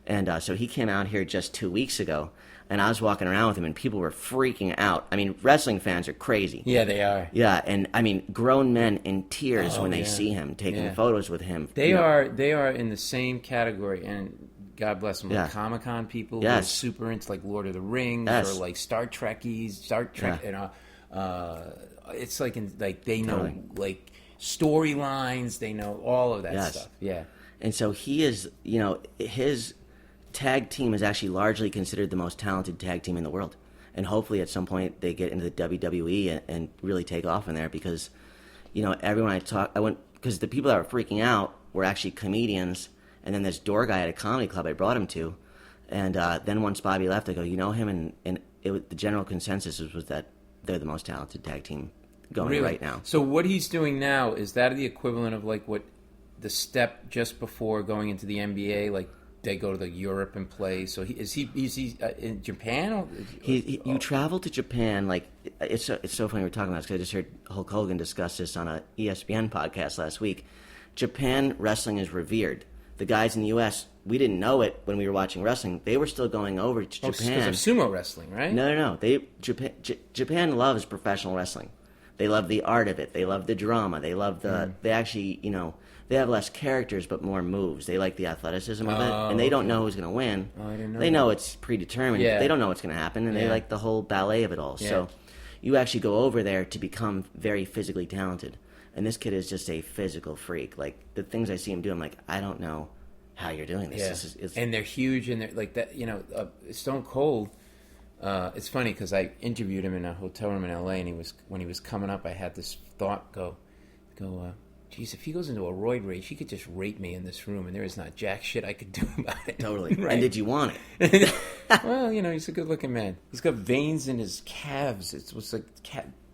And so he came out here just 2 weeks ago, and I was walking around with him, and people were freaking out. I mean, wrestling fans are crazy. Yeah, they are. Yeah, and I mean, grown men in tears when they see him, taking photos with him. They are in the same category, and God bless them, Comic-Con people who are super into Lord of the Rings or Star Trekkies, Star Trek, it's they know storylines, they know all of that stuff. Yeah. And so he is, his tag team is actually largely considered the most talented tag team in the world. And hopefully at some point they get into the WWE and really take off in there because, everyone because the people that were freaking out were actually comedians. And then this door guy at a comedy club I brought him to. And then once Bobby left, I go, you know him? And the general consensus was that they're the most talented tag team going right now. So what he's doing now, is that the equivalent of what the step just before going into the NBA? they go to the Europe and play. So is he in Japan? You travel to Japan. Like it's so funny we're talking about this because I just heard Hulk Hogan discuss this on a ESPN podcast last week. Japan wrestling is revered. The guys in the U.S., we didn't know it when we were watching wrestling. They were still going over to Japan. Because of sumo wrestling, right? No. Japan loves professional wrestling. They love the art of it. They love the drama. They love the. They actually, they have less characters but more moves. They like the athleticism of it, and they don't know who's going to win. Oh, I didn't know. They know it's predetermined. Yeah. They don't know what's going to happen, and they like the whole ballet of it all. Yeah. So, you actually go over there to become very physically talented. And this kid is just a physical freak. Like, the things I see him do, I'm like, I don't know how you're doing this. Yeah. And they're huge, and they're like that. Stone Cold. It's funny because I interviewed him in a hotel room in L.A. and when he was coming up, I had this thought go. Geez, if he goes into a roid rage, he could just rape me in this room, and there is not jack shit I could do about it. Totally. Right? And did you want it? Well, he's a good-looking man. He's got veins in his calves. It was like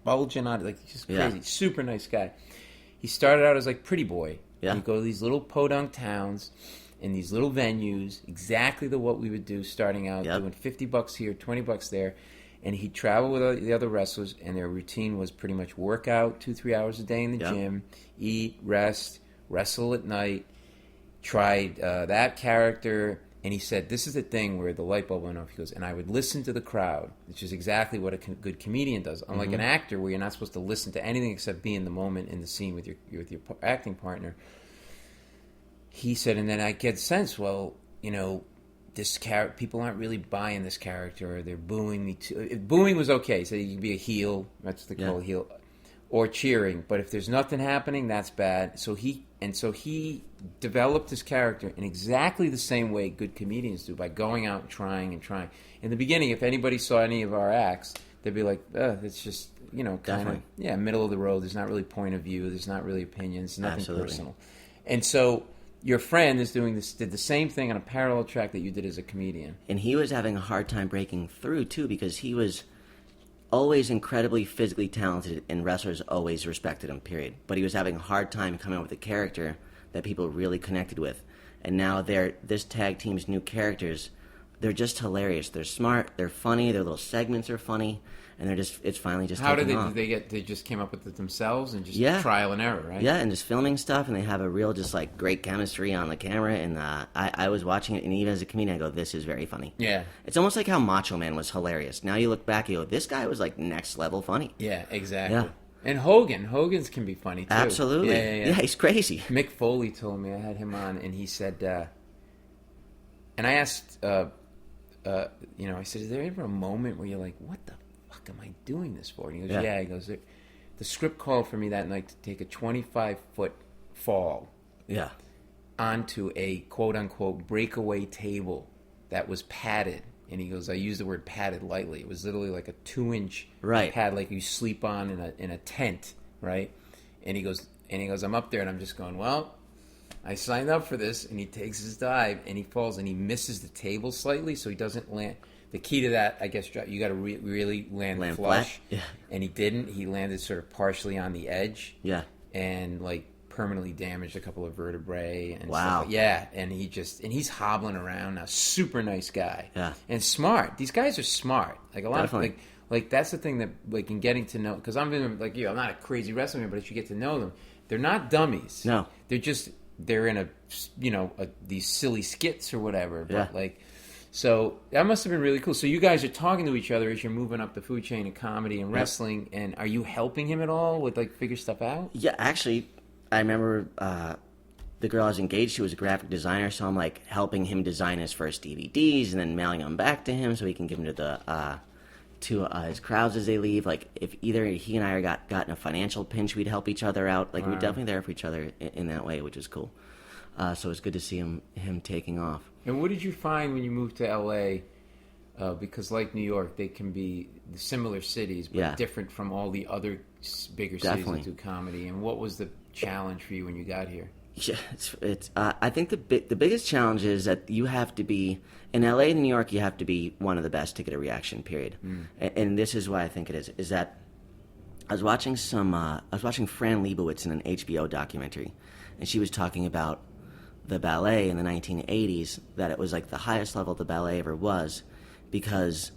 bulging out, like just crazy. Yeah. Super nice guy. He started out as like pretty boy. Yeah. He'd go to these little podunk towns in these little venues, exactly what we would do starting out, doing $50 here, $20 there. And he'd travel with the other wrestlers, and their routine was pretty much work out 2-3 hours a day in the gym, eat, rest, wrestle at night, tried that character. And he said, this is the thing where the light bulb went off. He goes, and I would listen to the crowd, which is exactly what a good comedian does. Unlike an actor where you're not supposed to listen to anything except be in the moment in the scene with your acting partner. He said, and then I get sense, this character, people aren't really buying this character, or they're booing me too. If booing was okay, so you can be a heel, that's what they call a heel, or cheering. But if there's nothing happening, that's bad. So he developed his character in exactly the same way good comedians do, by going out and trying and trying. In the beginning, if anybody saw any of our acts, they'd be like, it's just, kind of, middle of the road. There's not really point of view. There's not really opinions. Nothing personal. And so your friend did the same thing on a parallel track that you did as a comedian. And he was having a hard time breaking through, too, because he was always incredibly physically talented, and wrestlers always respected him, period. But he was having a hard time coming up with a character that people really connected with. And now this tag team's new characters, they're just hilarious. They're smart, they're funny, their little segments are funny, and it's finally just taking off. They just came up with it themselves and just trial and error, right? Yeah, and just filming stuff, and they have a real just like great chemistry on the camera, and I was watching it, and even as a comedian I go, this is very funny. Yeah. It's almost like how Macho Man was hilarious. Now you look back, you go, this guy was like next level funny. Yeah, exactly. Yeah. And Hogan's can be funny too. Absolutely. Yeah, he's crazy. Mick Foley told me, I had him on, and he said, and I asked, I said, is there ever a moment where you're like, what the fuck am I doing this for? And he goes, He goes, the script called for me that night to take a 25-foot fall onto a quote-unquote breakaway table that was padded. And he goes, I use the word padded lightly. It was literally like a 2-inch pad, like you sleep on in a tent, right? And he goes, I'm up there, and I'm just going, well, I signed up for this. And he takes his dive, and he falls, and he misses the table slightly, so he doesn't land. The key to that, I guess, you got to really land flush. Yeah. And he didn't. He landed sort of partially on the edge. Yeah. And like permanently damaged a couple of vertebrae. And wow. Stuff. Yeah. And he's hobbling around now. Super nice guy. Yeah. And smart. These guys are smart. Like a lot Definitely. of like that's the thing that like in getting to know, because I'm like you, I'm not a crazy wrestler, but if you get to know them, they're not dummies. No. They're in these silly skits or whatever. But so that must have been really cool. So you guys are talking to each other as you're moving up the food chain in comedy and wrestling. And are you helping him at all with like figure stuff out? Yeah, actually, I remember the girl I was engaged to was a graphic designer, so I'm like helping him design his first DVDs and then mailing them back to him so he can give them to his crowds as they leave. Like if either he and I got in a financial pinch, we'd help each other out. Like we're definitely there for each other in that way, which is cool. So it's good to see him taking off. And what did you find when you moved to L.A.? Because like New York, they can be similar cities, but different from all the other bigger cities that do comedy. And what was the challenge for you when you got here? Yeah, it's. I think the biggest challenge is that you have to be in L.A. and New York. You have to be one of the best to get a reaction. Period. And this is why I think it is. Is that I was watching Fran Lebowitz in an HBO documentary, and she was talking about the ballet in the 1980s, that it was like the highest level the ballet ever was, because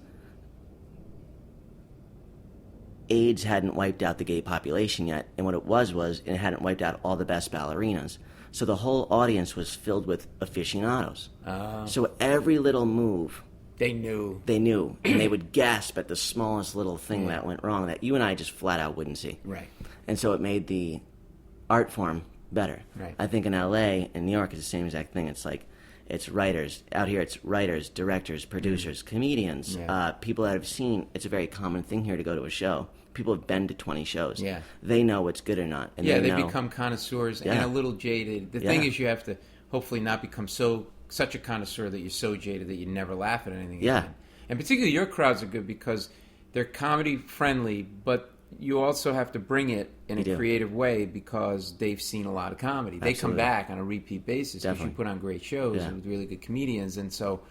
AIDS hadn't wiped out the gay population yet, and what it was it hadn't wiped out all the best ballerinas. So the whole audience was filled with aficionados. So every little move, they knew, and they would gasp at the smallest little thing that went wrong that you and I just flat out wouldn't see. Right. And so it made the art form better. Right. I think in LA and New York it's the same exact thing. It's like, it's writers. Out here it's writers, directors, producers, comedians, people that have seen. It's a very common thing here to go to a show. People have been to 20 shows. Yeah. They know what's good or not. And they become connoisseurs and Yeah. a little jaded. The thing is, you have to hopefully not become such a connoisseur that you're so jaded that you never laugh at anything again. And particularly your crowds are good because they're comedy friendly, but you also have to bring it in a creative way because they've seen a lot of comedy. They come back on a repeat basis because you put on great shows with really good comedians. And so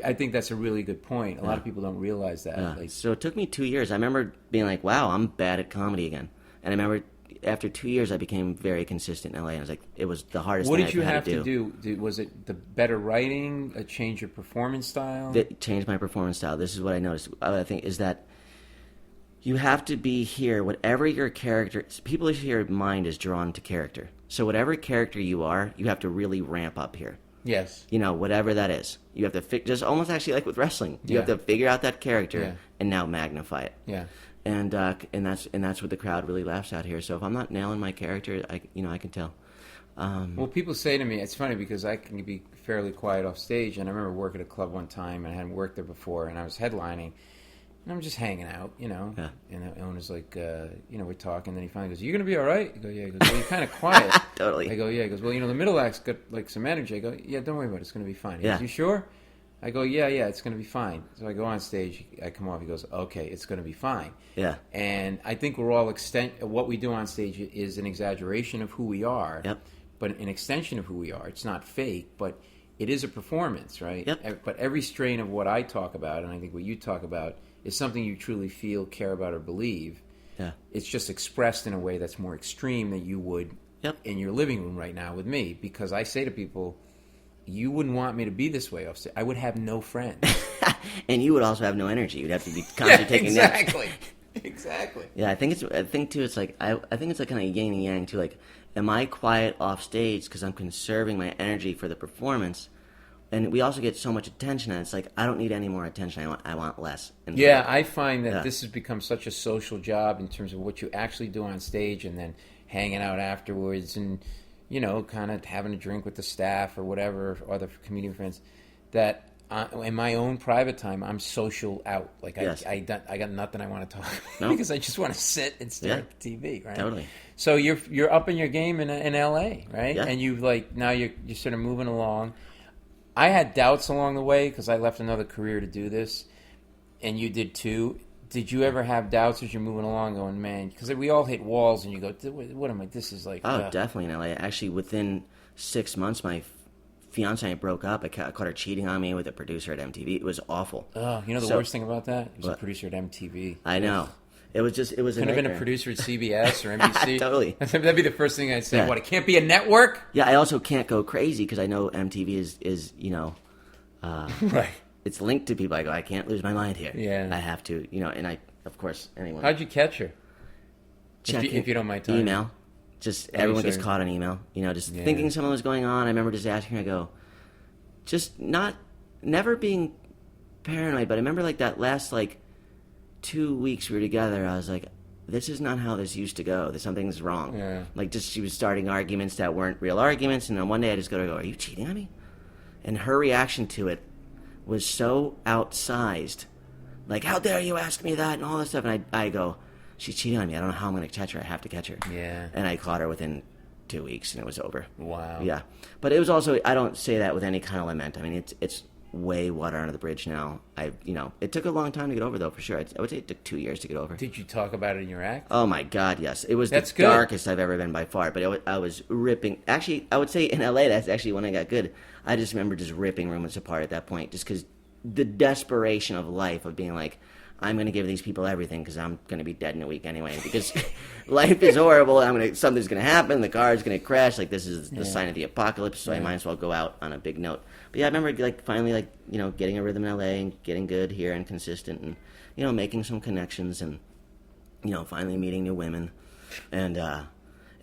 I think that's a really good point. A lot of people don't realize that. Yeah. So it took me 2 years. I remember being like, wow, I'm bad at comedy again. And I remember after 2 years, I became very consistent in LA. And I was like, it was the hardest thing I had to do. What did you have to do? Was it the better writing, a change your performance style? It changed my performance style. This is what I noticed. I think is that you have to be here, whatever your character, people here mind is drawn to character. So whatever character you are, you have to really ramp up here. Yes. Whatever that is. You have to just almost actually like with wrestling. You have to figure out that character and now magnify it. Yeah. And that's what the crowd really laughs at here. So if I'm not nailing my character, I can tell. Well, people say to me, it's funny because I can be fairly quiet off stage, and I remember working at a club one time, and I hadn't worked there before, and I was headlining, and I'm just hanging out, And the owner's like, we're talking, and then he finally goes, "You gonna be all right?" I go, "Yeah." He goes, "Well, you're kind of quiet." Totally. I go, "Yeah." He goes, "Well, the middle act's got like some energy." I go, "Yeah, don't worry about it. It's gonna be fine." He goes, "You sure?" I go, yeah, it's going to be fine. So I go on stage, I come off, he goes, "Okay, it's going to be fine." Yeah. And I think we're all what we do on stage is an exaggeration of who we are, but an extension of who we are. It's not fake, but it is a performance, right? Yep. But every strain of what I talk about, and I think what you talk about, is something you truly feel, care about, or believe. Yeah. It's just expressed in a way that's more extreme than you would in your living room right now with me, because I say to people, you wouldn't want me to be this way offstage. I would have no friends. And you would also have no energy. You'd have to be constantly taking naps. Exactly. Yeah, I think too. It's like I think it's like kind of yin and yang too. Like, am I quiet off stage because I'm conserving my energy for the performance? And we also get so much attention, and it's like I don't need any more attention. I want less. And I find that this has become such a social job in terms of what you actually do on stage, and then hanging out afterwards, and kind of having a drink with the staff or whatever, or other comedian friends, that in my own private time, I'm social out. Like, I got nothing I want to talk about because I just want to sit and stare at the TV, right? Totally. So you're up in your game in LA, right? Yeah. And now you're sort of moving along. I had doubts along the way because I left another career to do this, and you did too. Did you ever have doubts as you're moving along going, man, because we all hit walls and you go, what am I, this is like... Oh, definitely in LA. Actually, within 6 months, my fiance broke up. I caught her cheating on me with a producer at MTV. It was awful. Oh, the worst thing about that? He was a producer at MTV. I know. It was Could have been a producer at CBS or NBC. Totally. That'd be the first thing I'd say. What, it can't be a network? Yeah, I also can't go crazy because I know MTV is right. It's linked to people. I go, I can't lose my mind here. Yeah. I have to, and I, of course, anyone. How'd you catch her? If you don't mind telling. Email. Just everyone gets caught on email. Thinking something was going on. I remember just asking her, I go, just never being paranoid, but I remember like that last 2 weeks we were together, I was like, this is not how this used to go. Something's wrong. Yeah. Like, just she was starting arguments that weren't real arguments, and then one day I just go, are you cheating on me? And her reaction to it was so outsized. Like, how dare you ask me that, and all this stuff. And I go, she's cheating on me. I don't know how I'm going to catch her. I have to catch her. Yeah. And I caught her within 2 weeks, and it was over. Wow. Yeah. But it was also, I don't say that with any kind of lament. I mean, it's way water under the bridge now. It took a long time to get over, though, for sure. I would say it took 2 years to get over. Did you talk about it in your act? Oh, my God, yes. It was the darkest I've ever been by far. But I was ripping. Actually, I would say in L.A., that's actually when I got good. I just remember just ripping roommates apart at that point, just because the desperation of life of being like, I'm going to give these people everything because I'm going to be dead in a week anyway. Because life is horrible. Something's going to happen. The car is going to crash. Like, this is the sign of the apocalypse. So I might as well go out on a big note. But yeah, I remember like finally like getting a rhythm in LA and getting good here and consistent and making some connections and finally meeting new women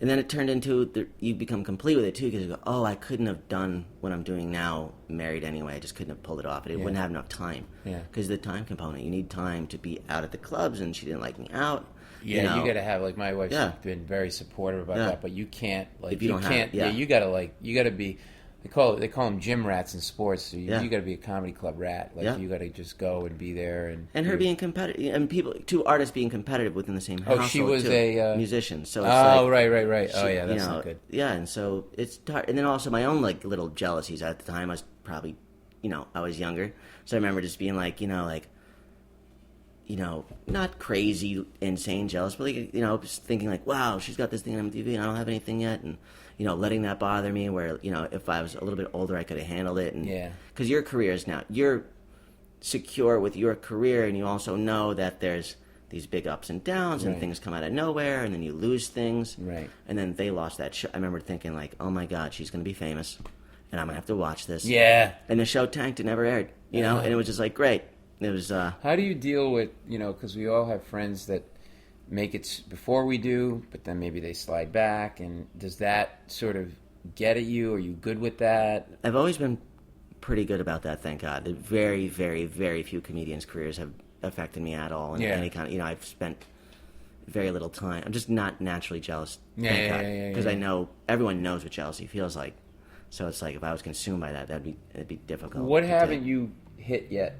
and then it turned into you become complete with it too, because you go, oh, I couldn't have done what I'm doing now married anyway. I just couldn't have pulled it off. It wouldn't have enough time. Yeah. Because the time component, you need time to be out at the clubs, and she didn't like me out. Yeah, you got to have, like, my wife's been very supportive about that, but you can't, like, if you can't, you got to be. They call them gym rats in sports. So you got to be a comedy club rat. Like you got to just go and be there and her being competitive, and two artists being competitive within the same household. Oh, she was a musician. So right. Oh yeah, that's not good. Yeah, and so it's and then also my own like little jealousies at the time. I was probably I was younger, so I remember just being like not crazy, insane jealous, but like, just thinking like, wow, she's got this thing on MTV and I don't have anything yet, and letting that bother me. Where if I was a little bit older, I could have handled it. And because your career is now, you're secure with your career, and you also know that there's these big ups and downs, and things come out of nowhere, and then you lose things. Right. And then they lost that show. I remember thinking like, oh my God, she's going to be famous, and I'm going to have to watch this. Yeah. And the show tanked. It never aired. And it was just like great. It was. How do you deal with because we all have friends that make it before we do, but then maybe they slide back, and does that sort of get at you? Are you good with that? I've always been pretty good about that, thank God. Very, very, very few comedians' careers have affected me at all in any kind of, I've spent very little time. I'm just not naturally jealous, thank God, because I know everyone knows what jealousy feels like. So it's like if I was consumed by that, it'd be difficult. What haven't you hit yet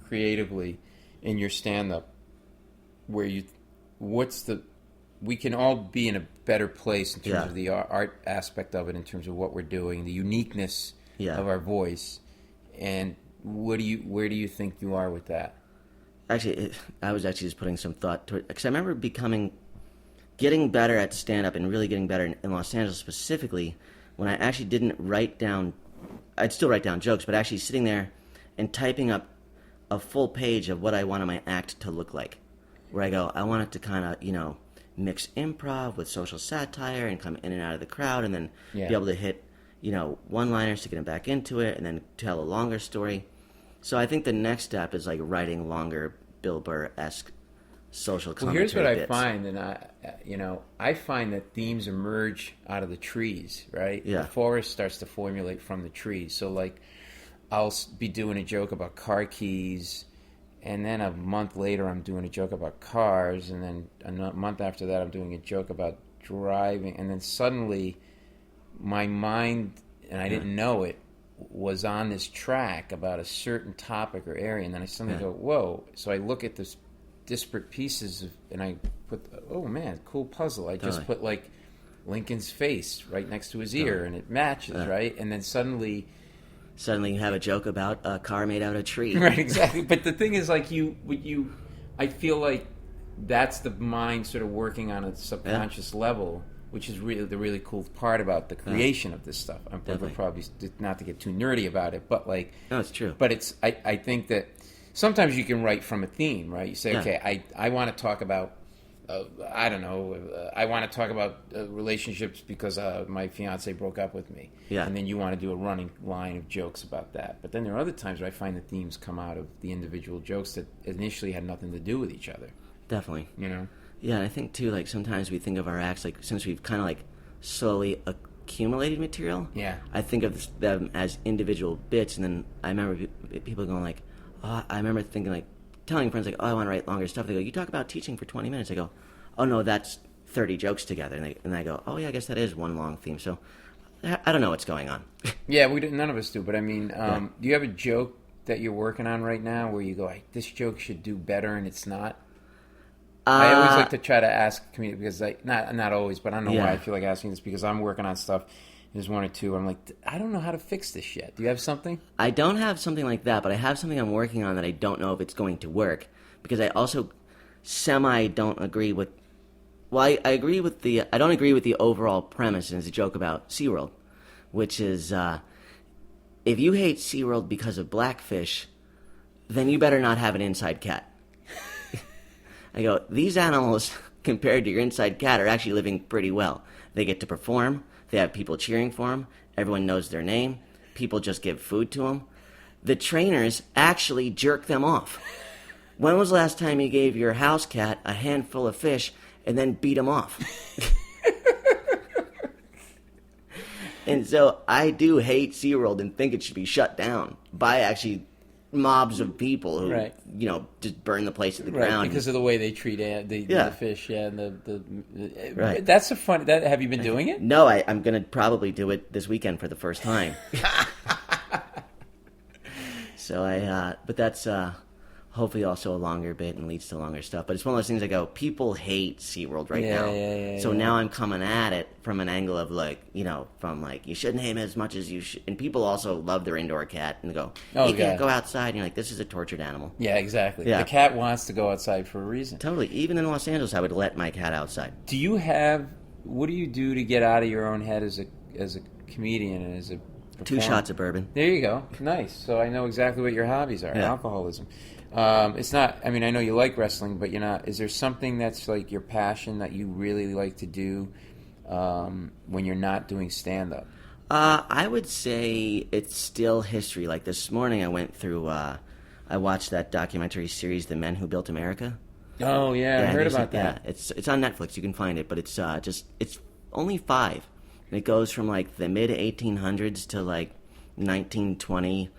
creatively in your stand-up where we can all be in a better place in terms of the art aspect of it, in terms of what we're doing, the uniqueness of our voice, and where do you think you are with that? Actually, I was actually just putting some thought to it, because I remember getting better at stand-up and really getting better in Los Angeles specifically when I actually didn't write down, I'd still write down jokes, but actually sitting there and typing up a full page of what I wanted my act to look like. Where I go, I want it to kind of, mix improv with social satire and come in and out of the crowd, and then be able to hit, one-liners to get them back into it, and then tell a longer story. So I think the next step is like writing longer Bill Burr-esque social commentary bits. Well, here's what bits. I find, and I find that themes emerge out of the trees, right? Yeah. The forest starts to formulate from the trees. So, like, I'll be doing a joke about car keys, and then a month later, I'm doing a joke about cars, and then a month after that, I'm doing a joke about driving, and then suddenly, my mind, and I didn't know it, was on this track about a certain topic or area, and then I suddenly go, whoa. So I look at this disparate pieces, and I put, oh man, cool puzzle. I just put, like, Lincoln's face right next to his ear, and it matches, right? And then suddenly you have a joke about a car made out of a tree. Right, exactly. But the thing is, like, I feel like that's the mind sort of working on a subconscious level, which is really the really cool part about the creation of this stuff. I'm probably not to get too nerdy about it, but like, no, it's true. But I think that sometimes you can write from a theme, right? You say, okay, I want to talk about. I don't know. I want to talk about relationships because my fiance broke up with me. Yeah. And then you want to do a running line of jokes about that. But then there are other times where I find the themes come out of the individual jokes that initially had nothing to do with each other. Definitely. Yeah, and I think too, like, sometimes we think of our acts, like, since we've kind of like slowly accumulated material. Yeah. I think of them as individual bits, and then I remember people going like, I remember thinking like, telling friends like, oh, I want to write longer stuff. They go, you talk about teaching for 20 minutes. I go, oh no, that's 30 jokes together. And I go, oh yeah, I guess that is one long theme. So I don't know what's going on. Yeah, none of us do. But I mean, do you have a joke that you're working on right now where you go, this joke should do better and it's not? I always like to try to ask comedians, because not always, but I don't know why I feel like asking this, because I'm working on stuff. There's one or two. I'm like, I don't know how to fix this yet. Do you have something? I don't have something like that, but I have something I'm working on that I don't know if it's going to work, because I also don't agree with. Well, I agree with the. I don't agree with the overall premise, and it's a joke about SeaWorld, which is, if you hate SeaWorld because of blackfish, then you better not have an inside cat. I go, these animals, compared to your inside cat, are actually living pretty well. They get to perform. They have people cheering for them. Everyone knows their name. People just give food to them. The trainers actually jerk them off. When was the last time you gave your house cat a handful of fish and then beat him off? And so I do hate SeaWorld and think it should be shut down by actually mobs of people who, just burn the place to the ground. Because of the way they treat the fish. Yeah, and right. That's a fun. Have you been doing it? No, I'm going to probably do it this weekend for the first time. So but that's hopefully also a longer bit and leads to longer stuff. But it's one of those things I go, people hate SeaWorld right now. So now I'm coming at it from an angle of you shouldn't hate him as much as you should. And people also love their indoor cat and go, you can't go outside. And you're like, this is a tortured animal. Yeah, exactly. Yeah. The cat wants to go outside for a reason. Totally. Even in Los Angeles, I would let my cat outside. What do you do to get out of your own head as a comedian and as a performer? 2 shots of bourbon. There you go. Nice. So I know exactly what your hobbies are. Yeah. Alcoholism. It's not, I mean, I know you like wrestling, but you're not, is there something that's like your passion that you really like to do when you're not doing stand-up? I would say it's still history. Like this morning I went through, I watched that documentary series, The Men Who Built America. Oh, yeah, I heard about that. Yeah, it's on Netflix, you can find it, but it's only 5. And it goes from like the mid-1800s to like 1920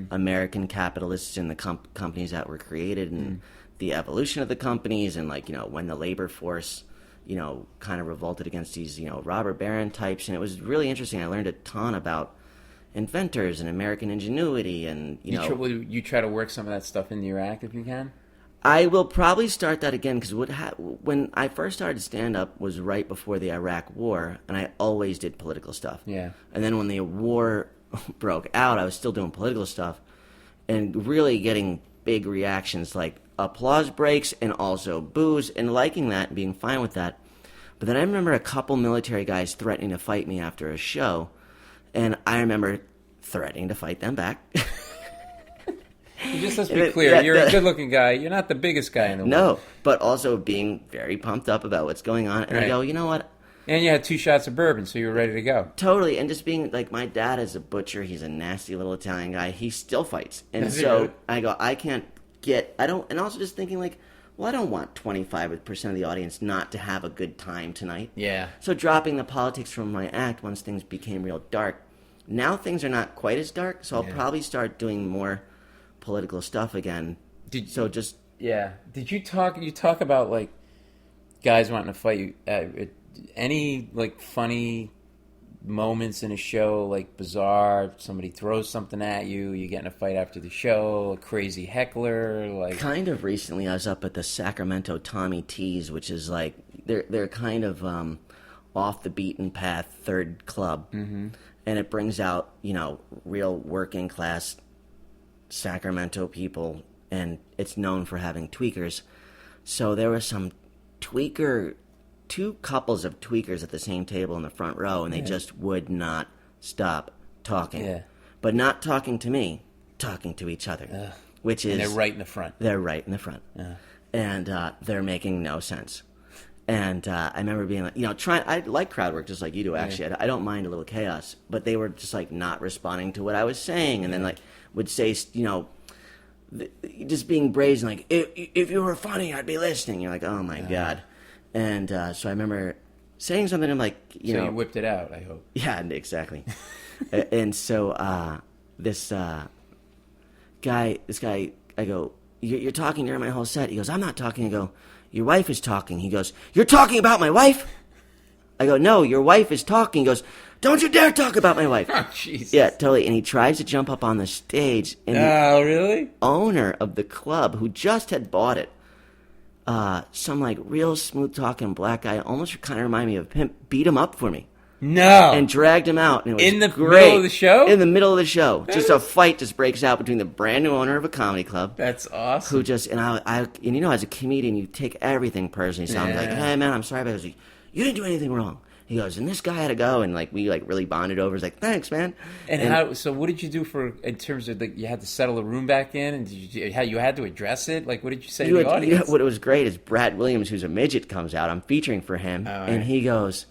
American capitalists and the companies that were created and the evolution of the companies and when the labor force kind of revolted against these robber baron types. And it was really interesting. I learned a ton about inventors and American ingenuity and you try to work some of that stuff into your act if you can. I will probably start that again because when I first started stand-up was right before the Iraq War, and I always did political stuff. Yeah. And then when the war broke out, I was still doing political stuff and really getting big reactions like applause breaks and also boos and liking that and being fine with that. But then I remember a couple military guys threatening to fight me after a show, and I remember threatening to fight them back. Just let's be clear, you're a good-looking guy. You're not the biggest guy in the world. No, but also being very pumped up about what's going on. And I go, you know what? And you had 2 shots of bourbon, so you were ready to go. Totally, and just being like, my dad is a butcher. He's a nasty little Italian guy. He still fights. And so I go, and also just thinking like, well, I don't want 25% of the audience not to have a good time tonight. Yeah. So dropping the politics from my act once things became real dark. Now things are not quite as dark, so I'll probably start doing more political stuff again. Did you talk about like guys wanting to fight you? Any like funny moments in a show, like bizarre, somebody throws something at you, you get in a fight after the show, a crazy heckler, like kind of recently I was up at the Sacramento Tommy T's, which is like they're kind of off the beaten path third club, and it brings out real working class Sacramento people, and it's known for having tweakers. So there was some 2 couples of tweakers at the same table in the front row, and they just would not stop talking. Yeah. But not talking to me, talking to each other. Which is... And they're right in the front. They're right in the front. And they're making no sense. And I remember being like, I like crowd work just like you do, actually. I don't mind a little chaos. But they were just like not responding to what I was saying, and then like would say, just being brazen, like, if you were funny, I'd be listening. You're like, oh my God. And so I remember saying something, I'm like, So you whipped it out, I hope. Yeah, exactly. And so this guy, I go, you're talking during my whole set. He goes, I'm not talking. I go, your wife is talking. He goes, you're talking about my wife? I go, no, your wife is talking. He goes, don't you dare talk about my wife. Oh, Jesus. Yeah, totally. And he tries to jump up on the stage. And really? The owner of the club, who just had bought it, some like real smooth talking black guy, almost kind of remind me of him, beat him up for me. No. And dragged him out. And it was in the great. Middle of the show? In the middle of the show. Just a fight just breaks out between the brand new owner of a comedy club. That's awesome. Who just, and as a comedian, you take everything personally. So I'm like, hey man, I'm sorry, but I was like, you didn't do anything wrong. He goes, and this guy had to go, and like we like really bonded over. He's like, thanks, man. And so what did you do in terms of you had to settle the room back in, and you had to address it? Like, what did you say to the audience? What was great is Brad Williams, who's a midget, comes out. I'm featuring for him, and he goes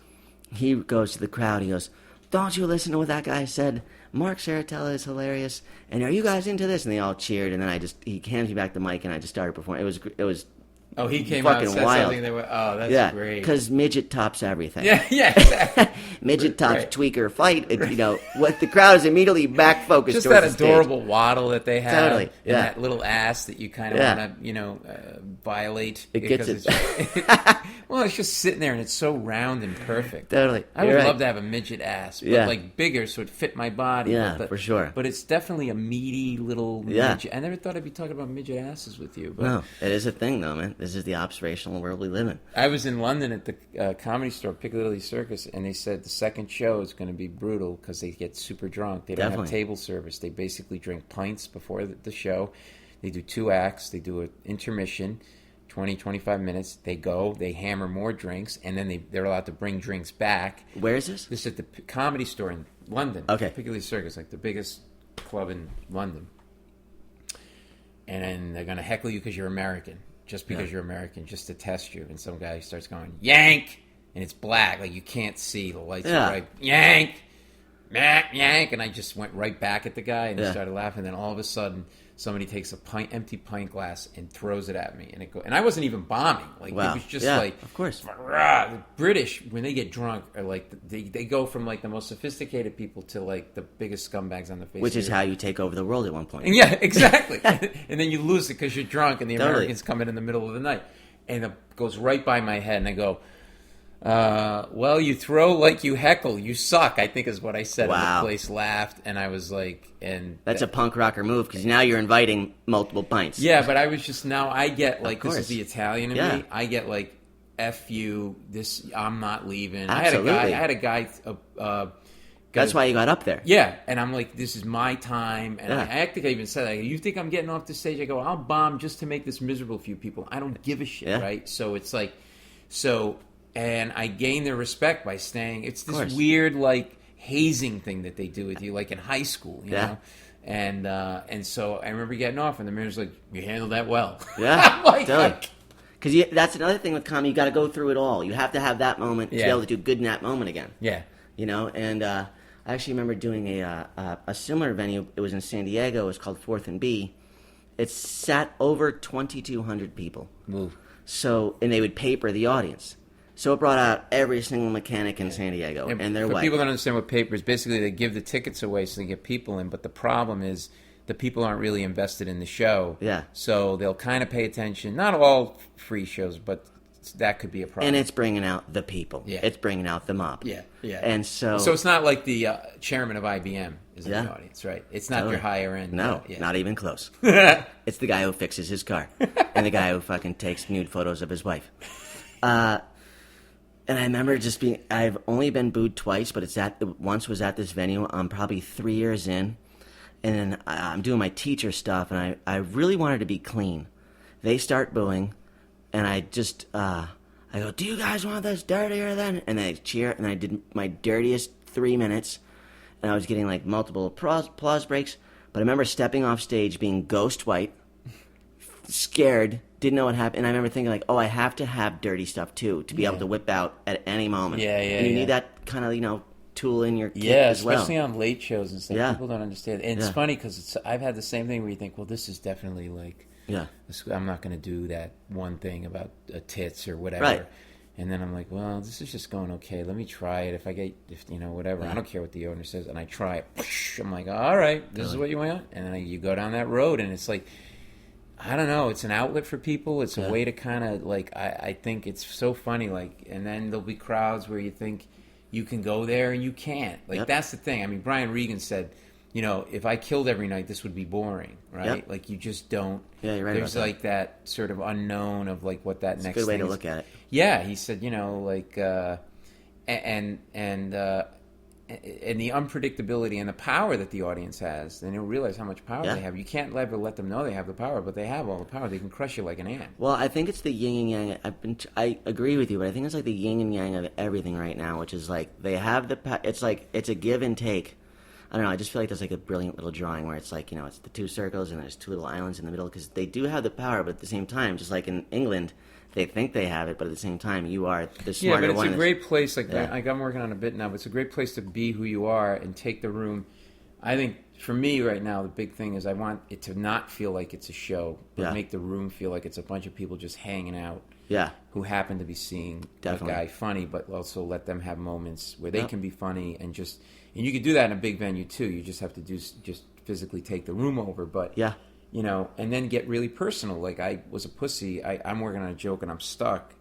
to the crowd. He goes, don't you listen to what that guy said? Mark Serritella is hilarious, and are you guys into this? And they all cheered, and then he hands me back the mic, and I just started performing. It was. Oh, he came out and said wild. Something. They went, oh, that's great. Because midget tops everything. Yeah, exactly. Midget tops tweaker fight. What the crowd is immediately back focused. Just towards that adorable waddle that they have. Totally. And that little ass that you kind of want to, violate. It gets it. Well, it's just sitting there, and it's so round and perfect. Totally. I would love to have a midget ass, but like bigger so it fit my body. Yeah, for sure. But it's definitely a meaty little midget. I never thought I'd be talking about midget asses with you. But no, it is a thing, though, man. This is the observational world we live in. I was in London at the Comedy Store, Piccadilly Circus, and they said the second show is going to be brutal because they get super drunk. They don't have table service. They basically drink pints before the show. They do 2 acts. They do an intermission, 20, 25 minutes. They go. They hammer more drinks, and then they're allowed to bring drinks back. Where is this? This is at the Comedy Store in London. Okay. Piccadilly Circus, like the biggest club in London. And then they're going to heckle you because you're American. Just because you're American, just to test you. And some guy starts going, yank! And it's black, like you can't see. The lights are bright. Yank! Yank! And I just went right back at the guy and he started laughing. And then all of a sudden, somebody takes a empty pint glass and throws it at me. And I wasn't even bombing. Like, it was just like... of course. The British, when they get drunk, are like... They go from like the most sophisticated people to like the biggest scumbags on the face. Which is how you take over the world at one point. Yeah, exactly. And then you lose it because you're drunk and the Americans come in the middle of the night. And it goes right by my head and I go... well, you throw like you heckle. You suck, I think is what I said. Wow. And the place laughed, and I was like... That's a punk rocker move, because now you're inviting multiple pints. Yeah, but I was just... Now I get, like, this is the Italian in me. Yeah. I get, like, F you, this, I'm not leaving. Absolutely. I had a guy... That's why you got up there. Yeah, and I'm like, this is my time. And I think I even said, like, you think I'm getting off the stage? I go, I'll bomb just to make this miserable for you people. I don't give a shit, right? So it's like... And I gain their respect by staying. It's this weird, like, hazing thing that they do with you, like in high school, you know? And so I remember getting off, and the mayor's like, you handled that well. Yeah, like, because that's another thing with comedy. You got to go through it all. You have to have that moment to be able to do good in that moment again. Yeah. You know, and I actually remember doing a similar venue. It was in San Diego. It was called 4th and B. It sat over 2,200 people. Move. So, and they would paper the audience. So it brought out every single mechanic in San Diego, and they're white. People don't understand what paper is. Basically, they give the tickets away so they get people in, but the problem is the people aren't really invested in the show. Yeah. So they'll kind of pay attention. Not all free shows, but that could be a problem. And it's bringing out the people. Yeah. It's bringing out the mob. Yeah, yeah. And so it's not like the chairman of IBM is in the audience, right? It's not your higher end. No, not even close. It's the guy who fixes his car and the guy who fucking takes nude photos of his wife. And I remember just being... I've only been booed twice, but once was at this venue. I'm probably 3 years in, and I'm doing my teacher stuff, and I really wanted to be clean. They start booing, and I just... I go, do you guys want this dirtier then? And they cheer, and I did my dirtiest 3 minutes, and I was getting like multiple applause breaks. But I remember stepping off stage, being ghost white, scared, didn't know what happened, and I remember thinking like, oh, I have to have dirty stuff too to be able to whip out at any moment. And you need that kind of tool in your kit as well. Especially on late shows and stuff. People don't understand, and it's funny because I've had the same thing where you think, well, this is definitely like, I'm not going to do that one thing about tits or whatever. Right. And then I'm like, well, this is just going okay. Let me try it. If whatever. I don't care what the owner says, and I try it. I'm like, all right, this is what you want, and then you go down that road, and it's like, I don't know. It's an outlet for people. It's a way to kind of like. I think it's so funny. Like, and then there'll be crowds where you think you can go there and you can't. Like that's the thing. I mean, Brian Regan said, if I killed every night, this would be boring, right? Yep. Like you just don't. Yeah, you're right. There's like that sort of unknown of like what that it's next. A good way thing to is. Look at it. Yeah, he said, like, and the unpredictability and the power that the audience has, then you'll realize how much power they have. You can't ever let them know they have the power, but they have all the power. They can crush you like an ant. Well, I think it's the yin and yang. I agree with you, but I think it's like the yin and yang of everything right now, which is like they have it's like it's a give and take. I don't know. I just feel like there's like a brilliant little drawing where it's like, it's the two circles and there's two little islands in the middle, because they do have the power, but at the same time, just like in England, they think they have it, but at the same time, you are the smarter one. Yeah, but it's a great place. Like I'm working on a bit now, but it's a great place to be who you are and take the room. I think for me right now, the big thing is I want it to not feel like it's a show, but make the room feel like it's a bunch of people just hanging out. Yeah. Who happen to be seeing a guy funny, but also let them have moments where they can be funny and you can do that in a big venue too. You just have to just physically take the room over, but and then get really personal. Like I was a pussy. I'm working on a joke and I'm stuck,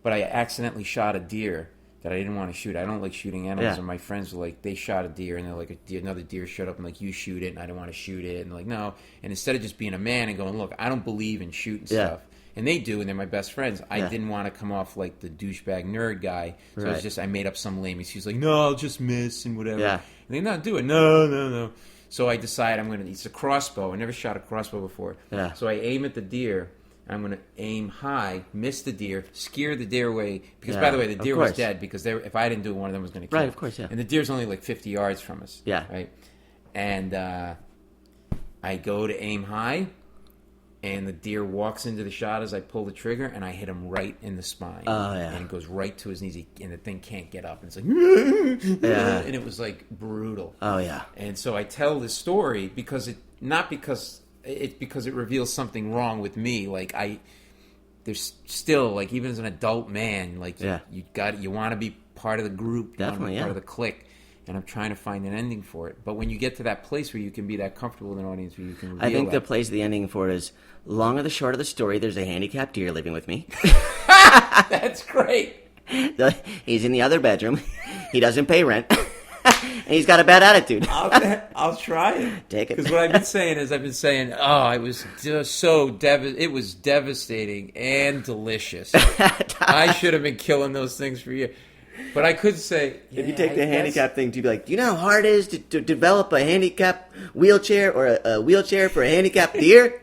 but I accidentally shot a deer that I didn't want to shoot. I don't like shooting animals, and my friends were like, they shot a deer, and they're like, another deer showed up and like, you shoot it, and I didn't want to shoot it, and like, no. And instead of just being a man and going, look, I don't believe in shooting stuff. And they do, and they're my best friends. I didn't want to come off like the douchebag nerd guy, so it's just I made up some lame excuse like, no, I'll just miss and whatever. Yeah. And they not do it. No. So I decide it's a crossbow. I never shot a crossbow before. Yeah. So I aim at the deer. I'm going to aim high, miss the deer, scare the deer away. Because, by the way, the deer was dead because if I didn't do it, one of them was going to kill. Right, of course, yeah. And the deer's only like 50 yards from us. Yeah. Right? And I go to aim high, and the deer walks into the shot as I pull the trigger, and I hit him right in the spine. Oh, yeah. And it goes right to his knees, and the thing can't get up. And it's like, and it was like brutal. Oh, yeah. And so I tell this story because it reveals something wrong with me. Like there's still, like, even as an adult man, like you want to be part of the group, you want to be part of the clique. And I'm trying to find an ending for it. But when you get to that place where you can be that comfortable with an audience, where you can reveal I think the place, the ending for it is, long or the short of the story, there's a handicapped deer living with me. That's great. He's in the other bedroom. He doesn't pay rent. And he's got a bad attitude. I'll try it. Take it. Because what I've been saying, it was just it was devastating and delicious. I should have been killing those things for you. But I could say, if you take the handicap thing, to be like, do you know how hard it is to develop a handicap wheelchair or a wheelchair for a handicapped deer?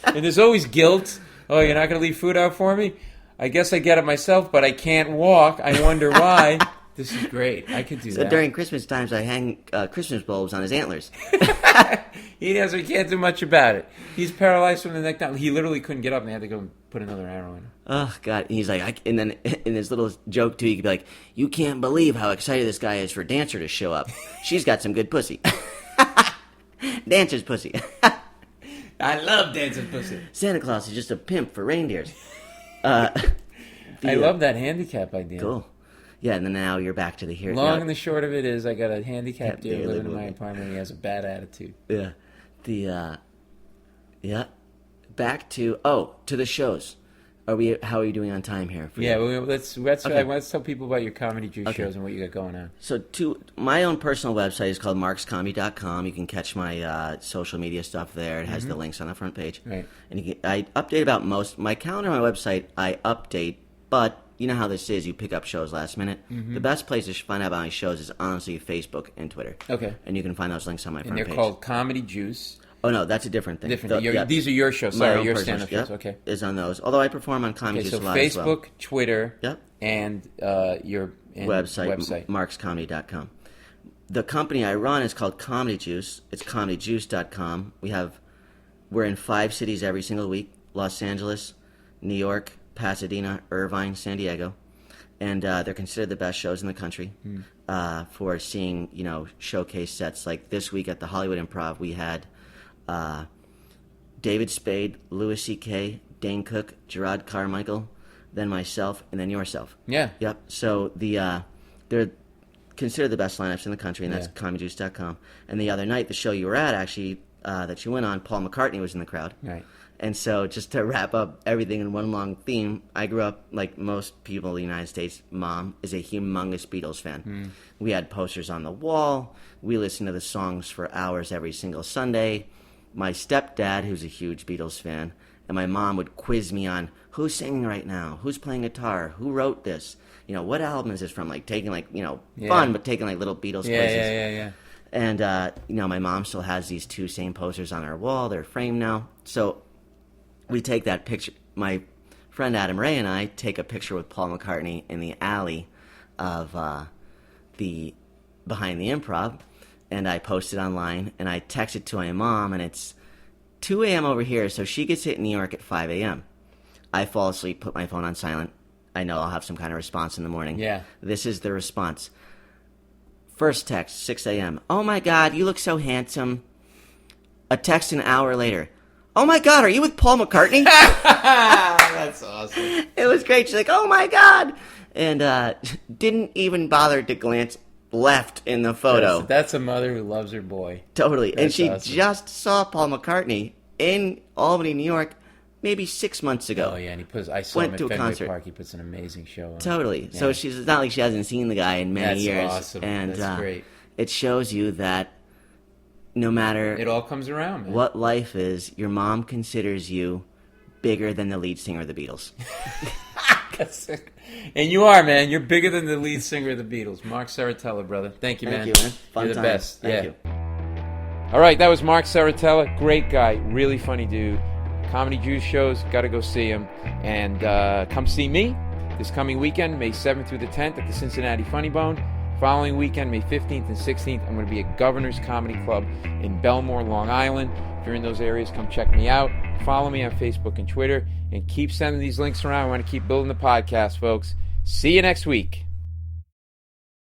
And there's always guilt. Oh, you're not going to leave food out for me? I guess I get it myself, but I can't walk. I wonder why. This is great. I could do that. So during Christmas times, I hang Christmas bulbs on his antlers. He can't do much about it. He's paralyzed from the neck down. He literally couldn't get up, and they had to go and put another arrow in him. Oh, God. And he's like, and then in his little joke, too, he could be like, you can't believe how excited this guy is for Dancer to show up. She's got some good pussy. Dancer's pussy. I love Dancer's pussy. Santa Claus is just a pimp for reindeers. I love that handicap idea. Cool. Yeah, and then now you're back to the here. Long and the short of it is, I got a handicapped deer living in my apartment. He has a bad attitude. Yeah. Back to the shows. How are you doing on time here? Let's tell people about your Comedy Juice shows and what you got going on. So, my own personal website is called markscomedy.com. You can catch my social media stuff there. It has the links on the front page. Right. And I update about my calendar on my website. I update, but you know how this is. You pick up shows last minute. Mm-hmm. The best place to find out about my shows is honestly Facebook and Twitter. Okay. And you can find those links on my front page. And they're called Comedy Juice. Oh, no, that's a different thing. These are your shows. Sorry, your stand-up shows. Okay. Is on those. Although I perform on Comedy Juice a lot as well. Facebook, Twitter, and your website. markscomedy.com. The company I run is called Comedy Juice. It's comedyjuice.com. We're in 5 cities every single week: Los Angeles, New York, Pasadena, Irvine, San Diego. And they're considered the best shows in the country for seeing, showcase sets. Like this week at the Hollywood Improv, we had David Spade, Louis C.K., Dane Cook, Gerard Carmichael, then myself, and then yourself. Yeah. Yep. So they're considered the best lineups in the country, and that's comedyjuice.com. And the other night, the show you were at, actually, that you went on, Paul McCartney was in the crowd. Right. And so just to wrap up everything in one long theme, I grew up, like most people in the United States, Mom is a humongous Beatles fan. We had posters on the wall. We listened to the songs for hours every single Sunday. My stepdad, who's a huge Beatles fan, and my mom would quiz me on who's singing right now, who's playing guitar, who wrote this, what album is this from? Like taking fun, but taking like little Beatles quizzes. Yeah. And my mom still has these 2 same posters on her wall. They're framed now. So we take that picture. My friend Adam Ray and I take a picture with Paul McCartney in the alley of the Behind the Improv, and I post it online, and I text it to my mom, and it's 2 a.m. over here, so she gets it in New York at 5 a.m. I fall asleep, put my phone on silent. I know I'll have some kind of response in the morning. Yeah. This is the response. First text, 6 a.m. Oh my God, you look so handsome. A text an hour later. Oh my God, are you with Paul McCartney? That's awesome. It was great. She's like, oh my God. And didn't even bother to glance left in the photo. That's a mother who loves her boy. Totally. That's and she awesome. just saw Paul McCartney in Albany, New York, maybe 6 months ago. Oh, yeah, and I saw him at Fenway concert. Park. He puts an amazing show on. Totally. Yeah. So it's not like she hasn't seen the guy in many years. That's awesome. And That's great. It shows you that no matter it all comes around, man. What life is, your mom considers you bigger than the lead singer of the Beatles. And you are, man. You're bigger than the lead singer of the Beatles. Marc Serritella, brother. Thank you, man. Thank you, man. Fun You're the time. best. Thank you. All right, that was Marc Serritella. Great guy. Really funny dude. Comedy Juice shows. Got to go see him. And come see me this coming weekend, May 7th through the 10th at the Cincinnati Funny Bone. Following weekend, May 15th and 16th, I'm going to be at Governor's Comedy Club in Belmore, Long Island. If you're in those areas, come check me out. Follow me on Facebook and Twitter. And keep sending these links around. I want to keep building the podcast, folks. See you next week.